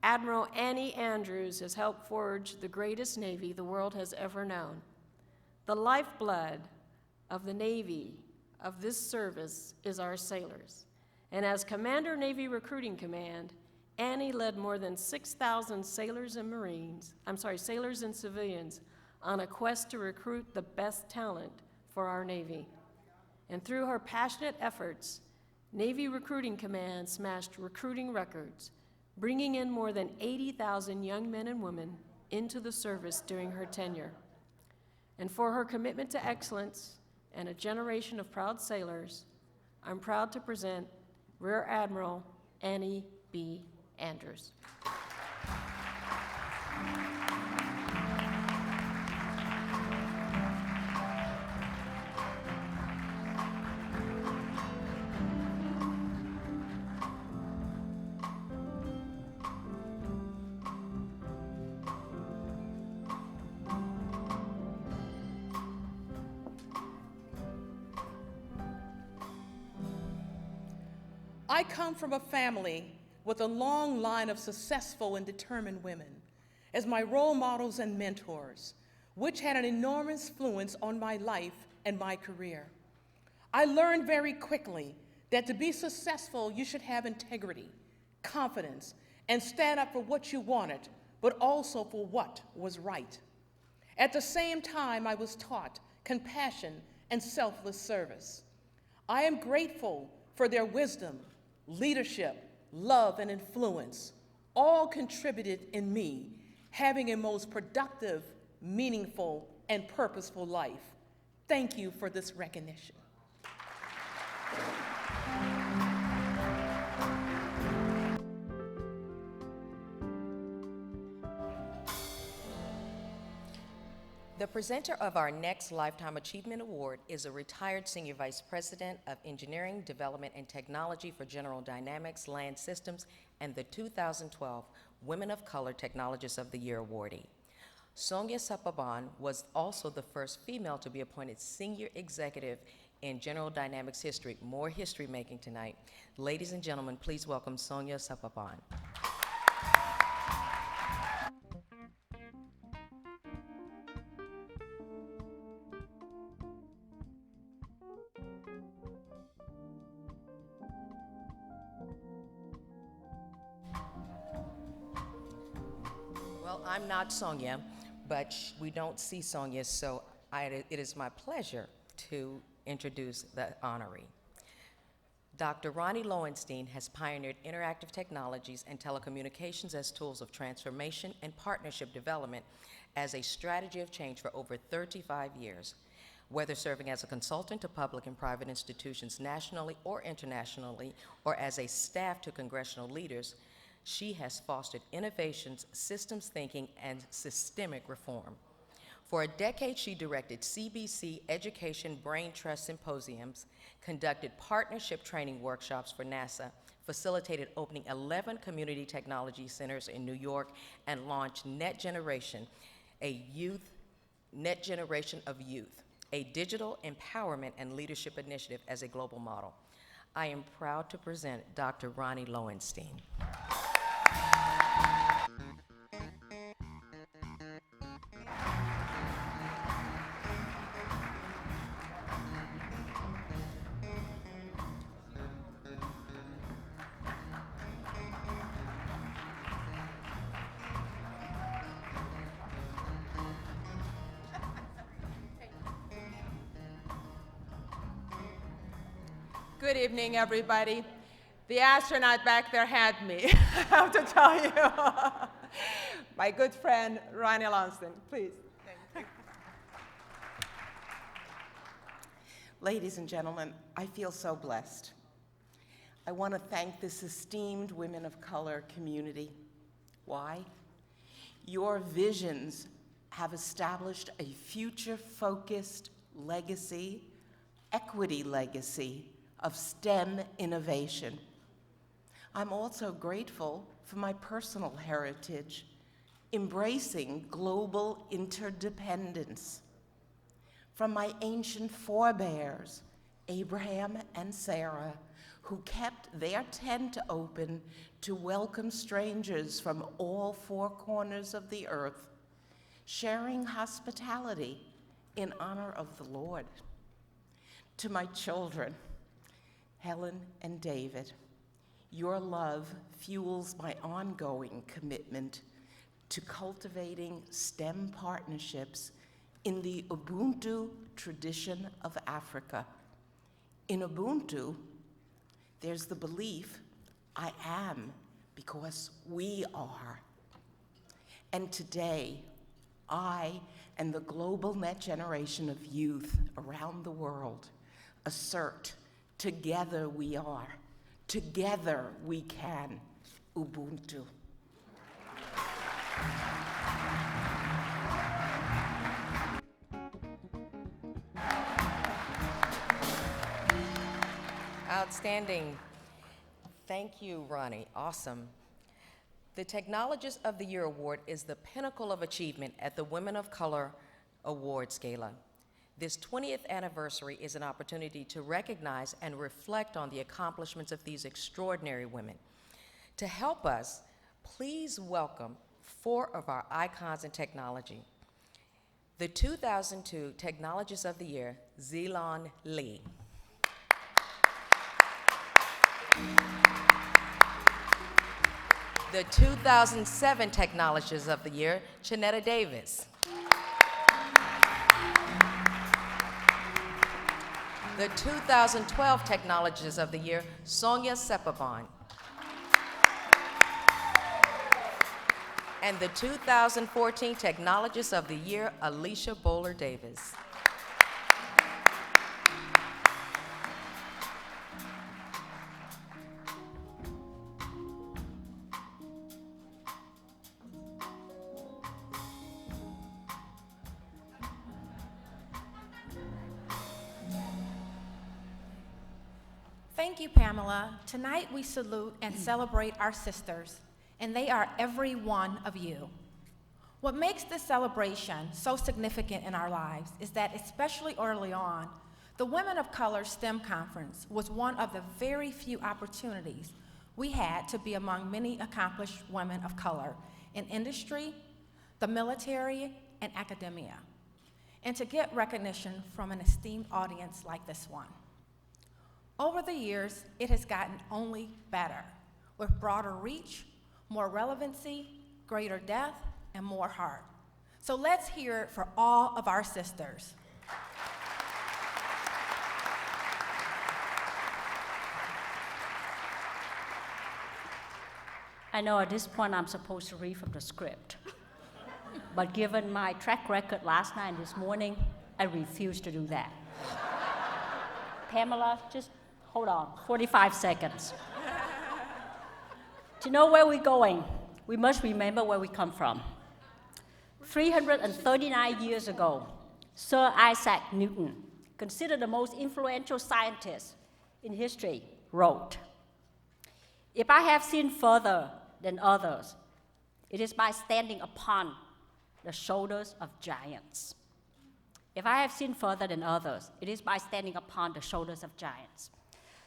S14: Admiral Annie Andrews has helped forge the greatest Navy the world has ever known. The lifeblood of the Navy, of this service, is our sailors. And as Commander Navy Recruiting Command, Annie led more than 6,000 sailors and civilians on a quest to recruit the best talent for our Navy. And through her passionate efforts, Navy Recruiting Command smashed recruiting records, bringing in more than 80,000 young men and women into the service during her tenure. And for her commitment to excellence and a generation of proud sailors, I'm proud to present Rear Admiral Annie B. Andrews.
S5: I come from a family with a long line of successful and determined women as my role models and mentors, which had an enormous influence on my life and my career. I learned very quickly that to be successful, you should have integrity, confidence, and stand up for what you wanted, but also for what was right. At the same time, I was taught compassion and selfless service. I am grateful for their wisdom, leadership, love, and influence, all contributed in me having a most productive, meaningful, and purposeful life. Thank you for this recognition.
S2: The presenter of our next Lifetime Achievement Award is a retired Senior Vice President of Engineering, Development, and Technology for General Dynamics Land Systems and the 2012 Women of Color Technologist of the Year awardee. Sonia Sapaban was also the first female to be appointed Senior Executive in General Dynamics history. More history making tonight. Ladies and gentlemen, please welcome Sonia Sapaban. Well, I'm not Sonia, but we don't see Sonia, so it is my pleasure to introduce the honoree. Dr. Ronnie Lowenstein has pioneered interactive technologies and telecommunications as tools of transformation and partnership development as a strategy of change for over 35 years. Whether serving as a consultant to public and private institutions nationally or internationally, or as a staff to congressional leaders, she has fostered innovations, systems thinking, and systemic reform. For a decade, she directed CBC Education Brain Trust Symposiums, conducted partnership training workshops for NASA, facilitated opening 11 community technology centers in New York, and launched Net Generation of Youth, a digital empowerment and leadership initiative as a global model. I am proud to present Dr. Ronnie Lowenstein.
S24: Good evening, everybody. The astronaut back there had me, I have to tell you. My good friend, Ronnie Lowenstein, please. Thank you.
S8: Ladies and gentlemen, I feel so blessed. I want to thank this esteemed women of color community. Why? Your visions have established a future-focused legacy, equity legacy, of STEM innovation. I'm also grateful for my personal heritage, embracing global interdependence. From my ancient forebears, Abraham and Sarah, who kept their tent open to welcome strangers from all four corners of the earth, sharing hospitality in honor of the Lord. To my children, Helen and David, your love fuels my ongoing commitment to cultivating STEM partnerships in the Ubuntu tradition of Africa. In Ubuntu, there's the belief, I am because we are. And today, I and the global net generation of youth around the world assert, together we are, together we can,
S19: Ubuntu.
S2: Outstanding. Thank you, Ronnie. Awesome. The Technologist of the Year Award is the pinnacle of achievement at the Women of Color Awards Gala. This 20th anniversary is an opportunity to recognize and reflect on the accomplishments of these extraordinary women. To help us, please welcome 4 of our icons in technology. The 2002 Technologist of the Year, Zilon Lee. The 2007 Technologist of the Year, Chanetta Davis. The 2012 Technologist of the Year, Sonia Sepabon. And the 2014 Technologist of the Year, Alicia Bowler Davis.
S6: Thank you, Pamela. Tonight we salute and celebrate our sisters, and they are every one of you. What makes this celebration so significant in our lives is that, especially early on, the Women of Color STEM Conference was one of the very few opportunities we had to be among many accomplished women of color in industry, the military, and academia, and to get recognition from an esteemed audience like this one. Over the years, it has gotten only better, with broader reach, more relevancy, greater depth, and more heart. So let's hear it for all of our sisters.
S7: I know at this point I'm supposed to read from the script, but given my track record last night and this morning, I refuse to do that. Pamela, just hold on, 45 seconds. To know where we're going, we must remember where we come from. 339 years ago, Sir Isaac Newton, considered the most influential scientist in history, wrote, "If I have seen further than others, it is by standing upon the shoulders of giants." If I have seen further than others, it is by standing upon the shoulders of giants.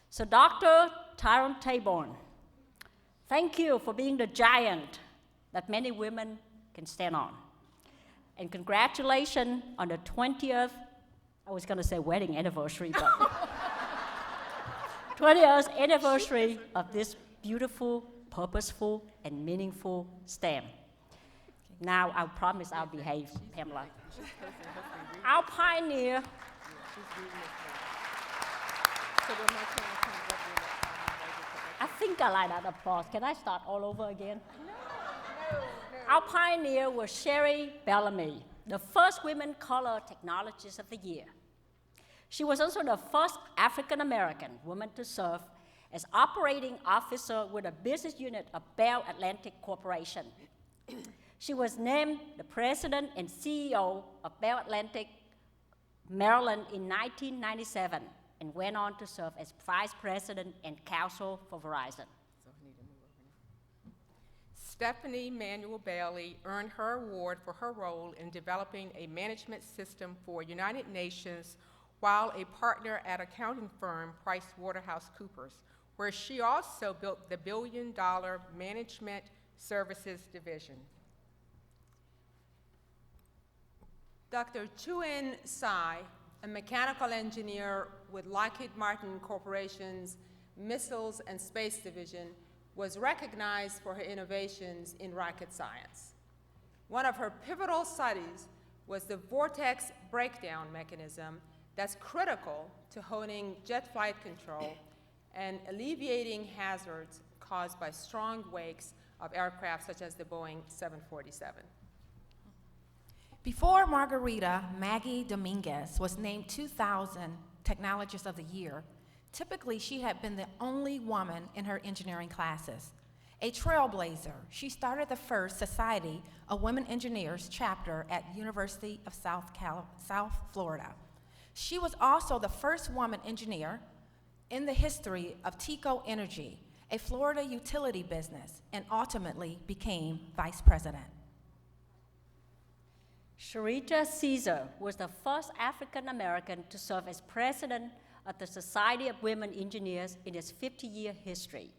S7: So Dr. Tyrone Taborn, thank you for being the giant that many women can stand on. And congratulations on the 20th, I was gonna say wedding anniversary, but 20th anniversary of this beautiful, purposeful, and meaningful STEM. Now, I promise I'll behave, Pamela. Our pioneer, I think I like that applause. Can I start all over again? No. Our pioneer was Sherry Bellamy, the first women color technologist of the year. She was also the first African-American woman to serve as operating officer with a business unit of Bell Atlantic Corporation. She was named the president and CEO of Bell Atlantic Maryland in 1997 and went on to serve as vice president and counsel for Verizon.
S22: Stephanie Manuel Bailey earned her award for her role in developing a management system for United Nations while a partner at accounting firm PricewaterhouseCoopers, where she also built the billion-dollar management services division.
S23: Dr. Chuen Tsai, a mechanical engineer with Lockheed Martin Corporation's Missiles and Space Division, was recognized for her innovations in rocket science. One of her pivotal studies was the vortex breakdown mechanism that's critical to honing jet flight control and alleviating hazards caused by strong wakes of aircraft such as the Boeing 747.
S6: Before Margarita, Maggie Dominguez was named 2000 Technologist of the Year. Typically, she had been the only woman in her engineering classes. A trailblazer, she started the first Society of Women Engineers chapter at University of South Florida. She was also the first woman engineer in the history of TECO Energy, a Florida utility business, and ultimately became vice president.
S7: Sharita Caesar was the first African American to serve as president of the Society of Women Engineers in its 50-year history.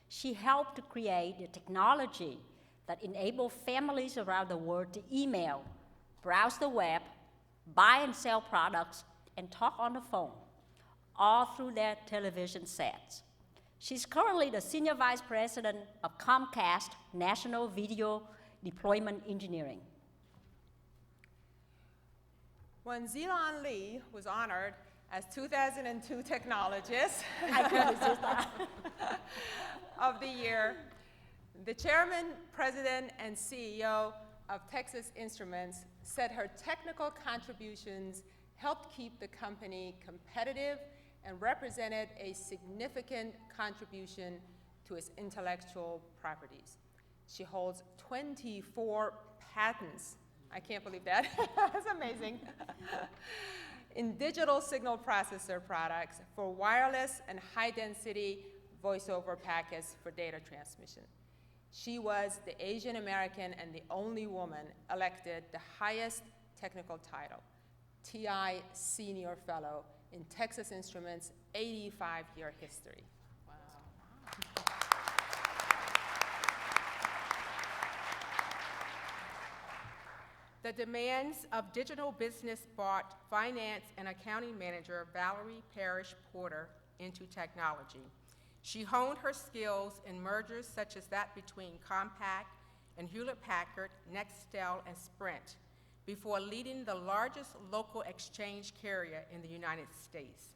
S7: She helped to create the technology that enabled families around the world to email, browse the web, buy and sell products, and talk on the phone, all through their television sets. She's currently the Senior Vice President of Comcast National Video Deployment Engineering.
S23: When Zilan Lee was honored as 2002 Technologist
S7: I couldn't resist that.
S23: of the year, the chairman, president, and CEO of Texas Instruments said her technical contributions helped keep the company competitive and represented a significant contribution to its intellectual properties. She holds 24 patents. I can't believe that. That's amazing. In digital signal processor products for wireless and high-density voice-over packets for data transmission. She was the Asian American and the only woman elected the highest technical title, TI Senior Fellow in Texas Instruments' 85-year history. Wow.
S22: The demands of digital business brought finance and accounting manager Valerie Parrish Porter into technology. She honed her skills in mergers such as that between Compaq and Hewlett-Packard, Nextel, and Sprint, before leading the largest local exchange carrier in the United States.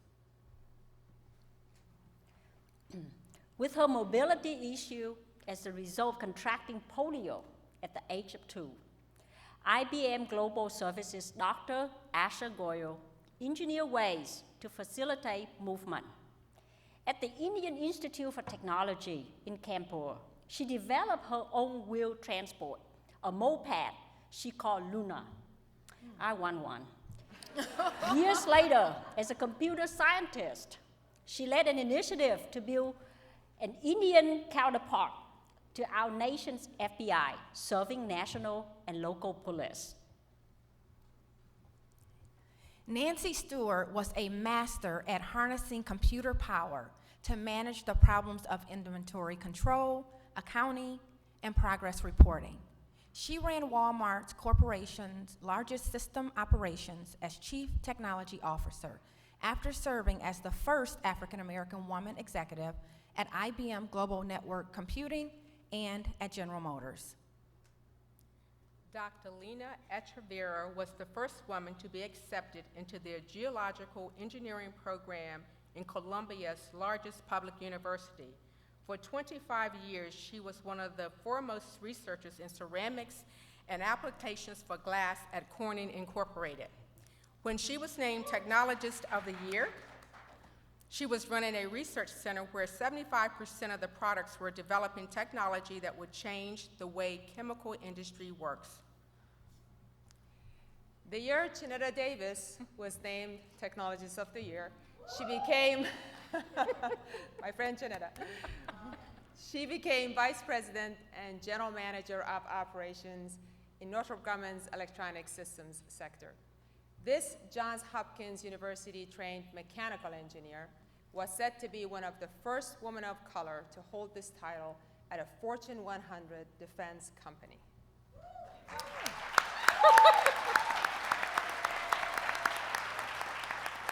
S7: With her mobility issue as a result of contracting polio at the age of 2, IBM Global Services Dr. Asha Goyal engineered ways to facilitate movement. At the Indian Institute for Technology in Kanpur, she developed her own wheel transport, a moped she called Luna. I want one. Years later, as a computer scientist, she led an initiative to build an Indian counterpart to our nation's FBI, serving national and local police.
S6: Nancy Stewart was a master at harnessing computer power to manage the problems of inventory control, accounting, and progress reporting. She ran Walmart Corporation's largest system operations as Chief Technology Officer after serving as the first African-American woman executive at IBM Global Network Computing and at General Motors.
S22: Dr. Lena Echeverria was the first woman to be accepted into the geological engineering program in Columbia's largest public university. For 25 years, she was one of the foremost researchers in ceramics and applications for glass at Corning Incorporated. When she was named Technologist of the Year, she was running a research center where 75% of the products were developing technology that would change the way chemical industry works.
S23: The year Chinetta Davis was named Technologist of the Year, she became, my friend Chinetta, she became Vice President and General Manager of Operations in Northrop Grumman's Electronic Systems sector. This Johns Hopkins University-trained mechanical engineer was said to be one of the first women of color to hold this title at a Fortune 100 defense company.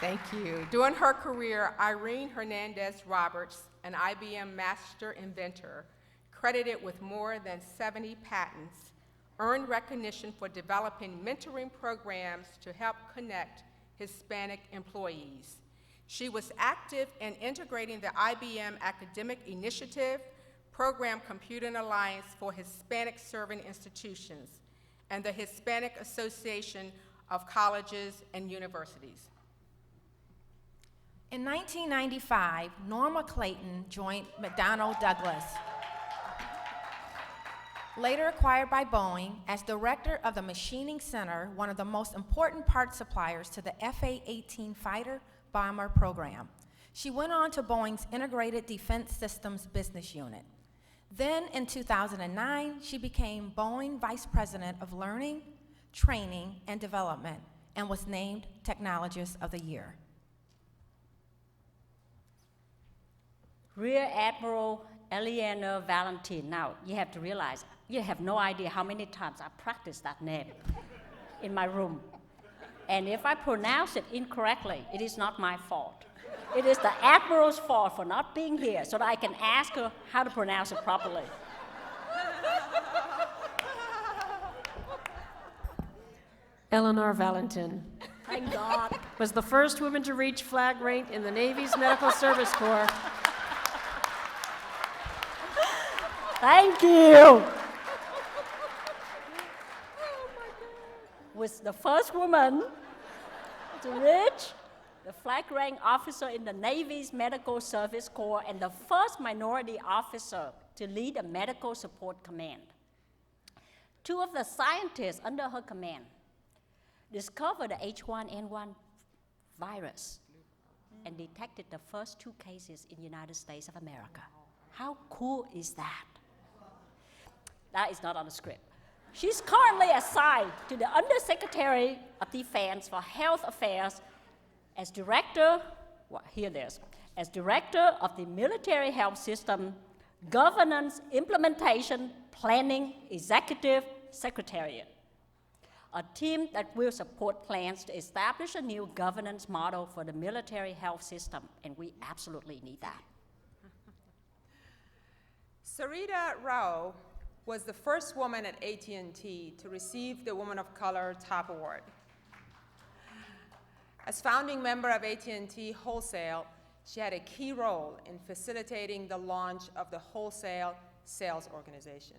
S22: Thank you. During her career, Irene Hernandez-Roberts, an IBM master inventor, credited with more than 70 patents, earned recognition for developing mentoring programs to help connect Hispanic employees. She was active in integrating the IBM Academic Initiative, Program Computing Alliance for Hispanic Serving Institutions, and the Hispanic Association of Colleges and Universities.
S6: In 1995, Norma Clayton joined McDonnell Douglas. Later acquired by Boeing as director of the Machining Center, one of the most important part suppliers to the FA-18 fighter bomber program. She went on to Boeing's Integrated Defense Systems business unit. Then in 2009, she became Boeing Vice President of Learning, Training, and Development and was named Technologist of the Year.
S7: Rear Admiral Eleanor Valentin. Now, you have to realize, you have no idea how many times I practiced that name in my room. And if I pronounce it incorrectly, it is not my fault. It is the Admiral's fault for not being here so that I can ask her how to pronounce it properly.
S14: Eleanor Valentin.
S7: Thank God.
S14: Was the first woman to reach flag rank in the Navy's Medical Service Corps.
S7: Thank you. Was the first woman to reach the flag rank officer in the Navy's Medical Service Corps and the first minority officer to lead a medical support command. Two of the scientists under her command discovered the H1N1 virus and detected the first 2 cases in the United States of America. How cool is that? That is not on the script. She's currently assigned to the Undersecretary of Defense for Health Affairs as Director, well, here it is, as Director of the Military Health System, Governance, Implementation, Planning, Executive Secretariat. A team that will support plans to establish a new governance model for the military health system, and we absolutely need that.
S23: Sarita Rao was the first woman at AT&T to receive the Woman of Color Top Award. As founding member of AT&T Wholesale, she had a key role in facilitating the launch of the wholesale sales organization.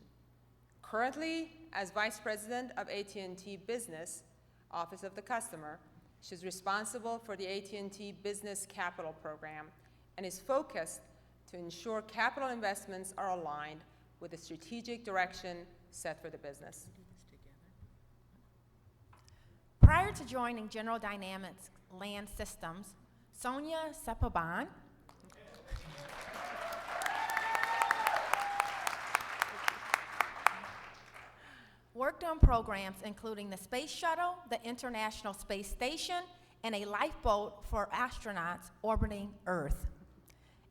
S23: Currently, as Vice President of AT&T Business, Office of the Customer, she's responsible for the AT&T Business Capital Program and is focused to ensure capital investments are aligned with the strategic direction set for the business.
S6: Prior to joining General Dynamics Land Systems, Sonia Sepaban worked on programs including the Space Shuttle, the International Space Station, and a lifeboat for astronauts orbiting Earth.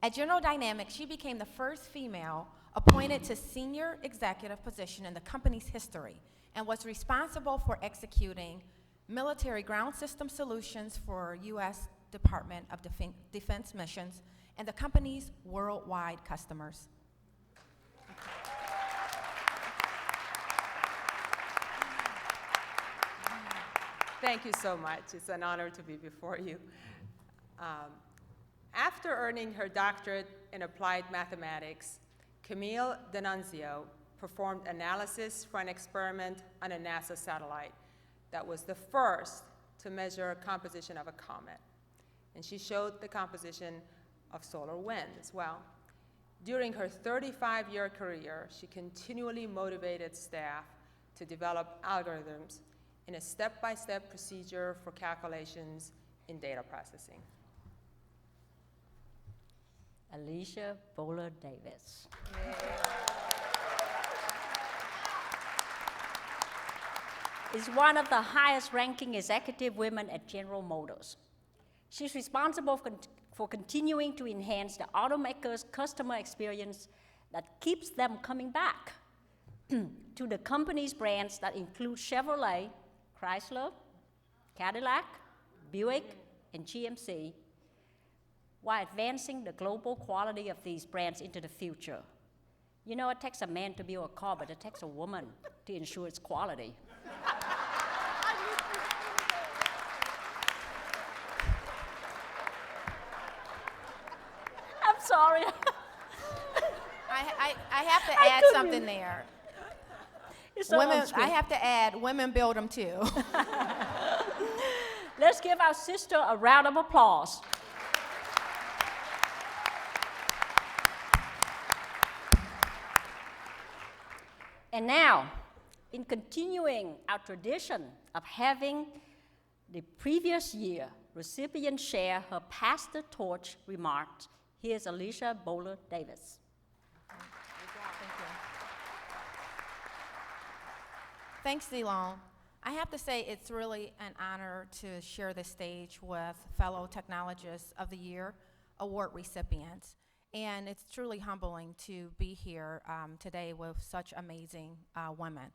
S6: At General Dynamics, she became the first female appointed to senior executive position in the company's history and was responsible for executing military ground system solutions for U.S. Department of Defense missions and the company's worldwide customers.
S23: Thank you so much. It's an honor to be before you. After earning her doctorate in applied mathematics, Camille D'Annunzio performed analysis for an experiment on a NASA satellite that was the first to measure composition of a comet. And she showed the composition of solar wind as well. During her 35-year career, she continually motivated staff to develop algorithms in a step-by-step procedure for calculations in data processing.
S7: Alicia Bowler Davis. Is one of the highest ranking executive women at General Motors. She's responsible for continuing to enhance the automaker's customer experience that keeps them coming back to the company's brands that include Chevrolet, Chrysler, Cadillac, Buick, and GMC, while advancing the global quality of these brands into the future. You know, it takes a man to build a car, but it takes a woman to ensure its quality. I'm sorry.
S6: I have to add something there. Women, I have to add, women build them too.
S7: Let's give our sister a round of applause. And now, in continuing our tradition of having the previous year recipient share her pass the torch remarks, here's Alicia Bowler Davis.
S6: Thanks, Delon. I have to say it's really an honor to share the stage with fellow Technologists of the Year award recipients. And it's truly humbling to be here today with such amazing women.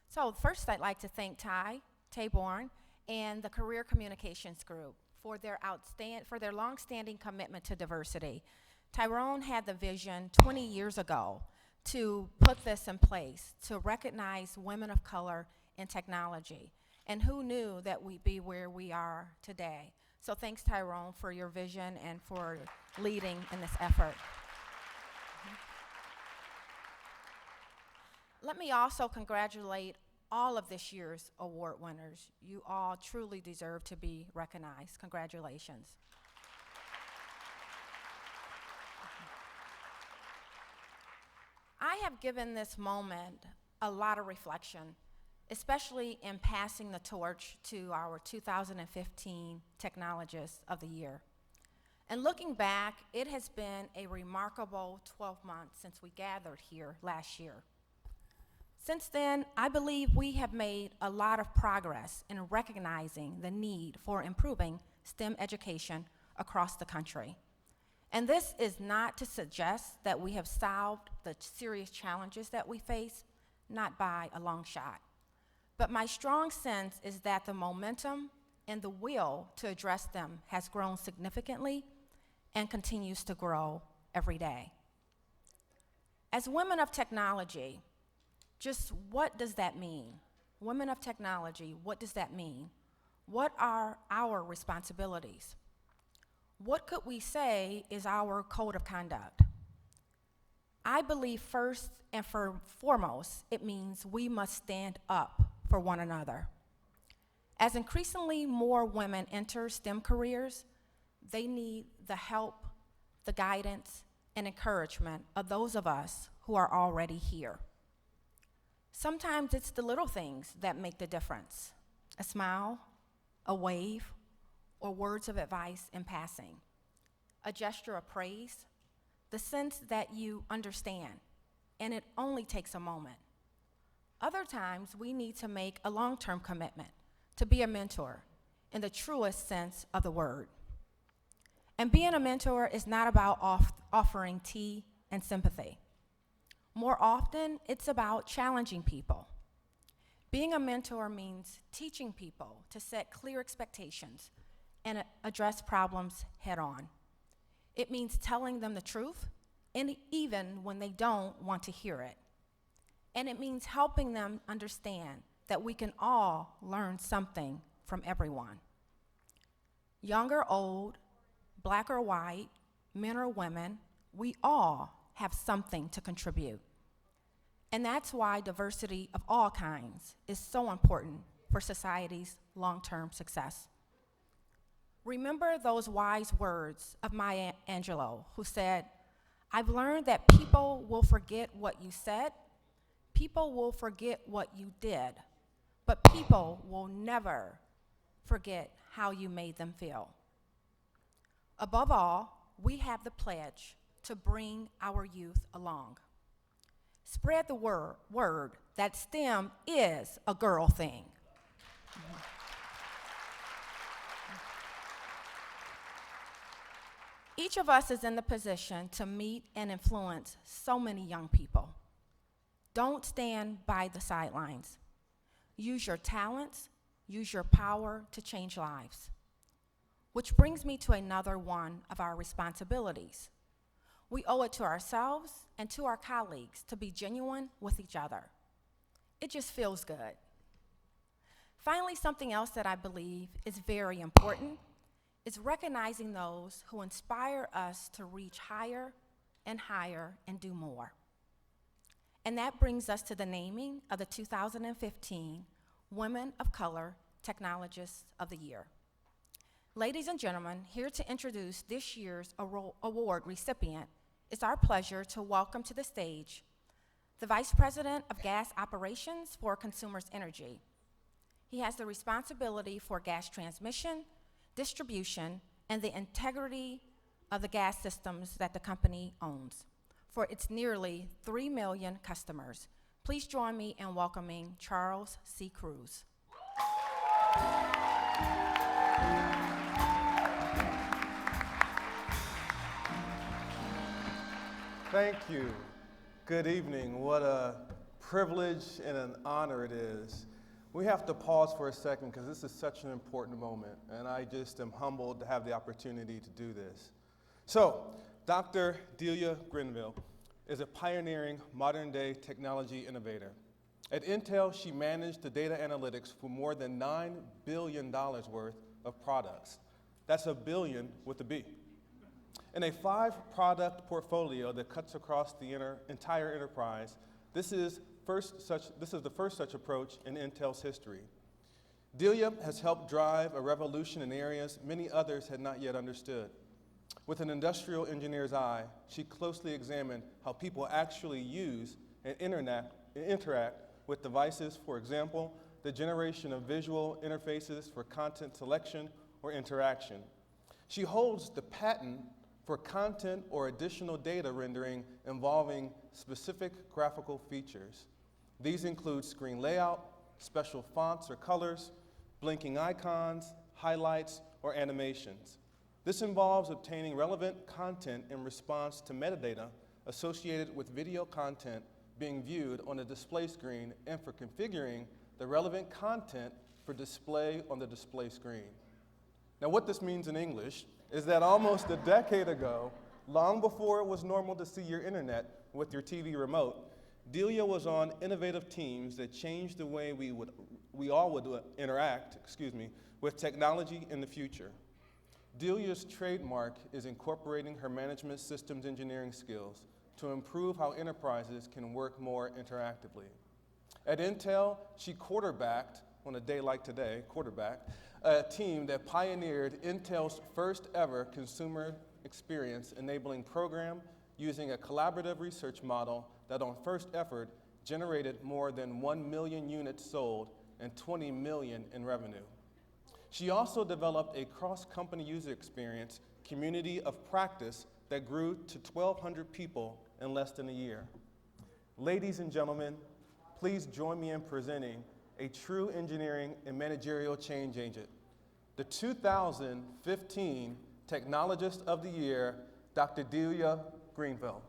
S6: So first, I'd like to thank Ty Taborn and the Career Communications Group for their long-standing commitment to diversity. Tyrone had the vision 20 years ago to put this in place, to recognize women of color in technology. And who knew that we'd be where we are today? So thanks, Tyrone, for your vision and for leading in this effort. Let me also congratulate all of this year's award winners. You all truly deserve to be recognized. Congratulations. I have given this moment a lot of reflection, especially in passing the torch to our 2015 Technologist of the Year. And looking back, it has been a remarkable 12 months since we gathered here last year. Since then, I believe we have made a lot of progress in recognizing the need for improving STEM education across the country. And this is not to suggest that we have solved the serious challenges that we face, not by a long shot. But my strong sense is that the momentum and the will to address them has grown significantly and continues to grow every day. As women of technology, just what does that mean? Women of technology, what does that mean? What are our responsibilities? What could we say is our code of conduct? I believe first and foremost, it means we must stand up for one another. As increasingly more women enter STEM careers, they need the help, the guidance, and encouragement of those of us who are already here. Sometimes it's the little things that make the difference: a smile, a wave, or words of advice in passing, a gesture of praise, the sense that you understand, and it only takes a moment. Other times, we need to make a long-term commitment to be a mentor in the truest sense of the word. And being a mentor is not about offering tea and sympathy. More often, it's about challenging people. Being a mentor means teaching people to set clear expectations and address problems head on. It means telling them the truth, and even when they don't want to hear it. And it means helping them understand that we can all learn something from everyone. Young or old, black or white, men or women, we all have something to contribute. And that's why diversity of all kinds is so important for society's long-term success. Remember those wise words of Maya Angelou, who said, "I've learned that people will forget what you said, people will forget what you did, but people will never forget how you made them feel." Above all, we have the pledge to bring our youth along. Spread the word that STEM is a girl thing. Each of us is in the position to meet and influence so many young people. Don't stand by the sidelines. Use your talents, use your power to change lives. Which brings me to another one of our responsibilities. We owe it to ourselves and to our colleagues to be genuine with each other. It just feels good. Finally, something else that I believe is very important is recognizing those who inspire us to reach higher and higher and do more. And that brings us to the naming of the 2015 Women of Color Technologists of the Year. Ladies and gentlemen, here to introduce this year's award recipient, it's our pleasure to welcome to the stage the Vice President of Gas Operations for Consumers Energy. He has the responsibility for gas transmission, distribution, and the integrity of the gas systems that the company owns for its nearly 3 million customers. Please join me in welcoming Charles C. Cruz.
S9: Thank you. Good evening. What a privilege and an honor it is. We have to pause for a second because this is such an important moment, and I just am humbled to have the opportunity to do this. So, Dr. Delia Grenville is a pioneering modern-day technology innovator. At Intel, she managed the data analytics for more than $9 billion worth of products. That's a billion with a B. In a 5-product portfolio that cuts across the entire enterprise, this is the first such approach in Intel's history. Delia has helped drive a revolution in areas many others had not yet understood. With an industrial engineer's eye, she closely examined how people actually use and interact with devices, for example, the generation of visual interfaces for content selection or interaction. She holds the patent for content or additional data rendering involving specific graphical features. These include screen layout, special fonts or colors, blinking icons, highlights, or animations. This involves obtaining relevant content in response to metadata associated with video content being viewed on a display screen and for configuring the relevant content for display on the display screen. Now, what this means in English is that almost a decade ago, long before it was normal to see your internet with your TV remote, Delia was on innovative teams that changed the way we all would interact, with technology in the future. Delia's trademark is incorporating her management systems engineering skills to improve how enterprises can work more interactively. At Intel, she quarterbacked, on a day like today, a team that pioneered Intel's first ever consumer experience enabling program using a collaborative research model that on first effort generated more than 1 million units sold and 20 million in revenue. She also developed a cross-company user experience community of practice that grew to 1,200 people in less than a year. Ladies and gentlemen, please join me in presenting a true engineering and managerial change agent, the 2015 Technologist of the Year, Dr. Delia Grenville.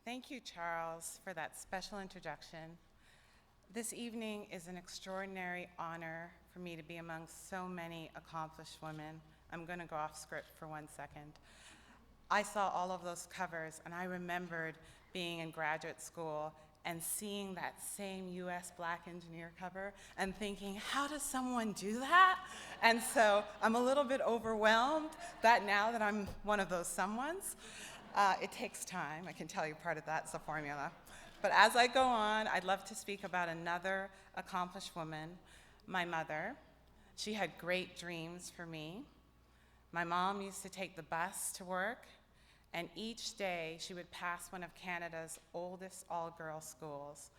S19: Thank you, Charles, for that special introduction. This evening is an extraordinary honor for me to be among so many accomplished women. I'm going to go off script for 1 second. I saw all of those covers, and I remembered being in graduate school and seeing that same US Black engineer cover and thinking, how does someone do that? And so I'm a little bit overwhelmed that now that I'm one of those someones. It takes time. I can tell you part of that's the formula. But as I go on, I'd love to speak about another accomplished woman, my mother. She had great dreams for me. My mom used to take the bus to work, and each day she would pass one of Canada's oldest all-girls schools.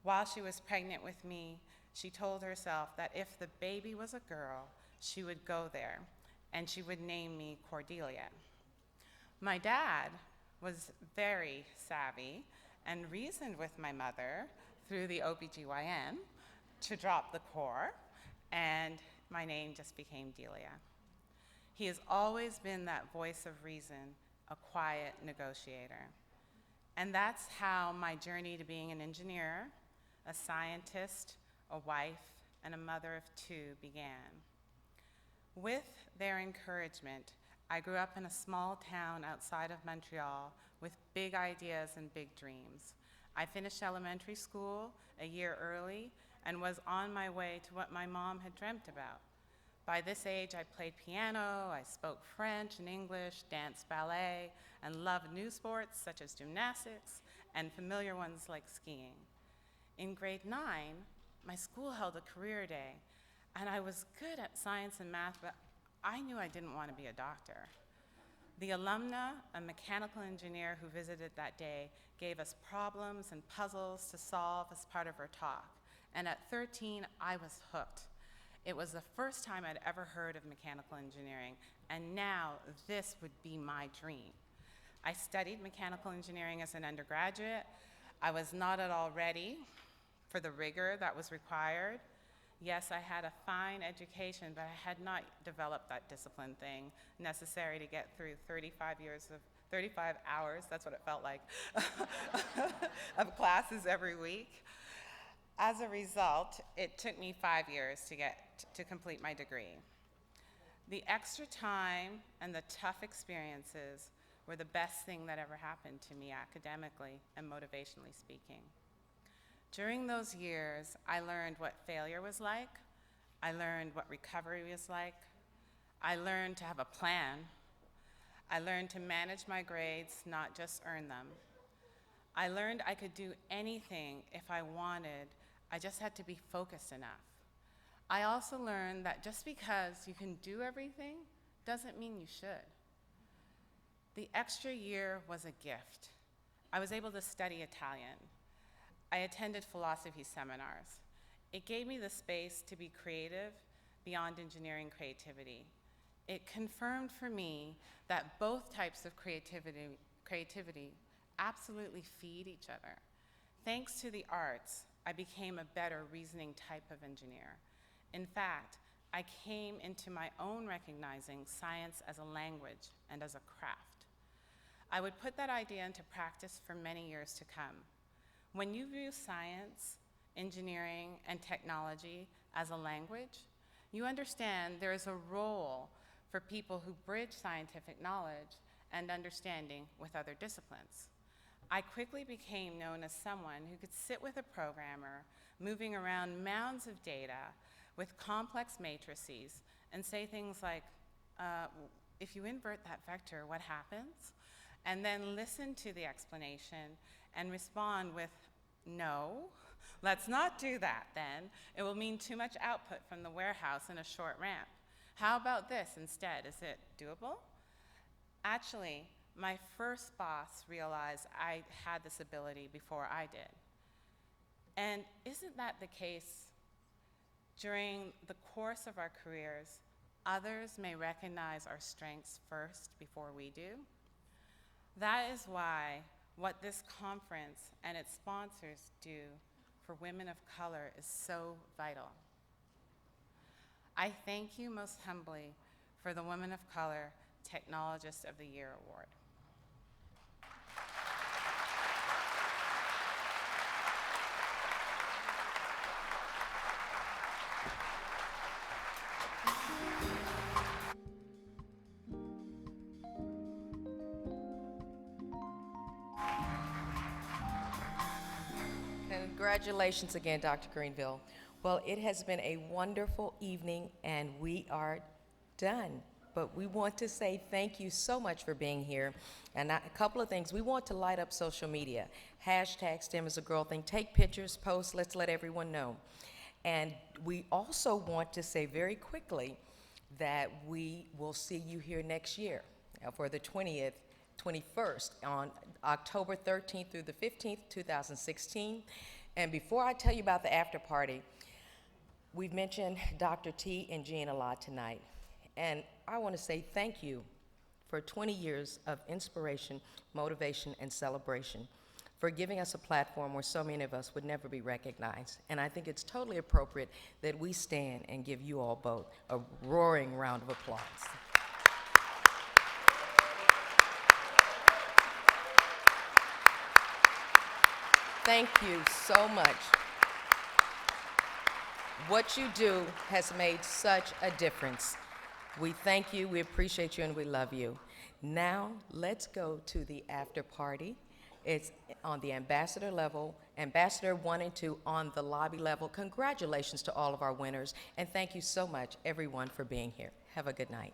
S19: While she was pregnant with me, she told herself that if the baby was a girl, she would go there, and she would name me Cordelia. My dad was very savvy and reasoned with my mother through the OBGYN to drop the core, and my name just became Delia. He has always been that voice of reason, a quiet negotiator. And that's how my journey to being an engineer, a scientist, a wife, and a mother of two began. With their encouragement, I grew up in a small town outside of Montreal with big ideas and big dreams. I finished elementary school a year early and was on my way to what my mom had dreamt about. By this age, I played piano, I spoke French and English, danced ballet, and loved new sports such as gymnastics and familiar ones like skiing. In grade 9, my school held a career day, and I was good at science and math, but I knew I didn't want to be a doctor. The alumna, a mechanical engineer who visited that day, gave us problems and puzzles to solve as part of her talk. And at 13, I was hooked. It was the first time I'd ever heard of mechanical engineering, and now this would be my dream. I studied mechanical engineering as an undergraduate. I was not at all ready for the rigor that was required. Yes, I had a fine education, but I had not developed that discipline thing necessary to get through 35 hours, that's what it felt like, of classes every week. As a result, it took me 5 years to complete my degree. The extra time and the tough experiences were the best thing that ever happened to me academically and motivationally speaking. During those years, I learned what failure was like. I learned what recovery was like. I learned to have a plan. I learned to manage my grades, not just earn them. I learned I could do anything if I wanted. I just had to be focused enough. I also learned that just because you can do everything doesn't mean you should. The extra year was a gift. I was able to study Italian. I attended philosophy seminars. It gave me the space to be creative beyond engineering creativity. It confirmed for me that both types of creativity absolutely feed each other. Thanks to the arts, I became a better reasoning type of engineer. In fact, I came into my own recognizing science as a language and as a craft. I would put that idea into practice for many years to come. When you view science, engineering, and technology as a language, you understand there is a role for people who bridge scientific knowledge and understanding with other disciplines. I quickly became known as someone who could sit with a programmer, moving around mounds of data with complex matrices, and say things like, if you invert that vector, what happens? And then listen to the explanation and respond with, no, let's not do that then. It will mean too much output from the warehouse in a short ramp. How about this instead? Is it doable? Actually, my first boss realized I had this ability before I did. And isn't that the case? During the course of our careers, others may recognize our strengths first before we do. That is why what this conference and its sponsors do for women of color is so vital. I thank you most humbly for the Women of Color Technologist of the Year Award.
S2: Congratulations again, Dr. Grenville. Well, it has been a wonderful evening, and we are done. But we want to say thank you so much for being here. And a couple of things. We want to light up social media. Hashtag STEM is a girl thing. Take pictures, post, let's let everyone know. And we also want to say very quickly that we will see you here next year for the 21st on October 13th through the 15th, 2016. And before I tell you about the after party, we've mentioned Dr. T and Jean a lot tonight. And I want to say thank you for 20 years of inspiration, motivation, and celebration, for giving us a platform where so many of us would never be recognized. And I think it's totally appropriate that we stand and give you all both a roaring round of applause. Thank you so much. What you do has made such a difference. We thank you, we appreciate you, and we love you. Now, let's go to the after party. It's on the ambassador level, Ambassador 1 and 2 on the lobby level. Congratulations to all of our winners, and thank you so much, everyone, for being here. Have a good night.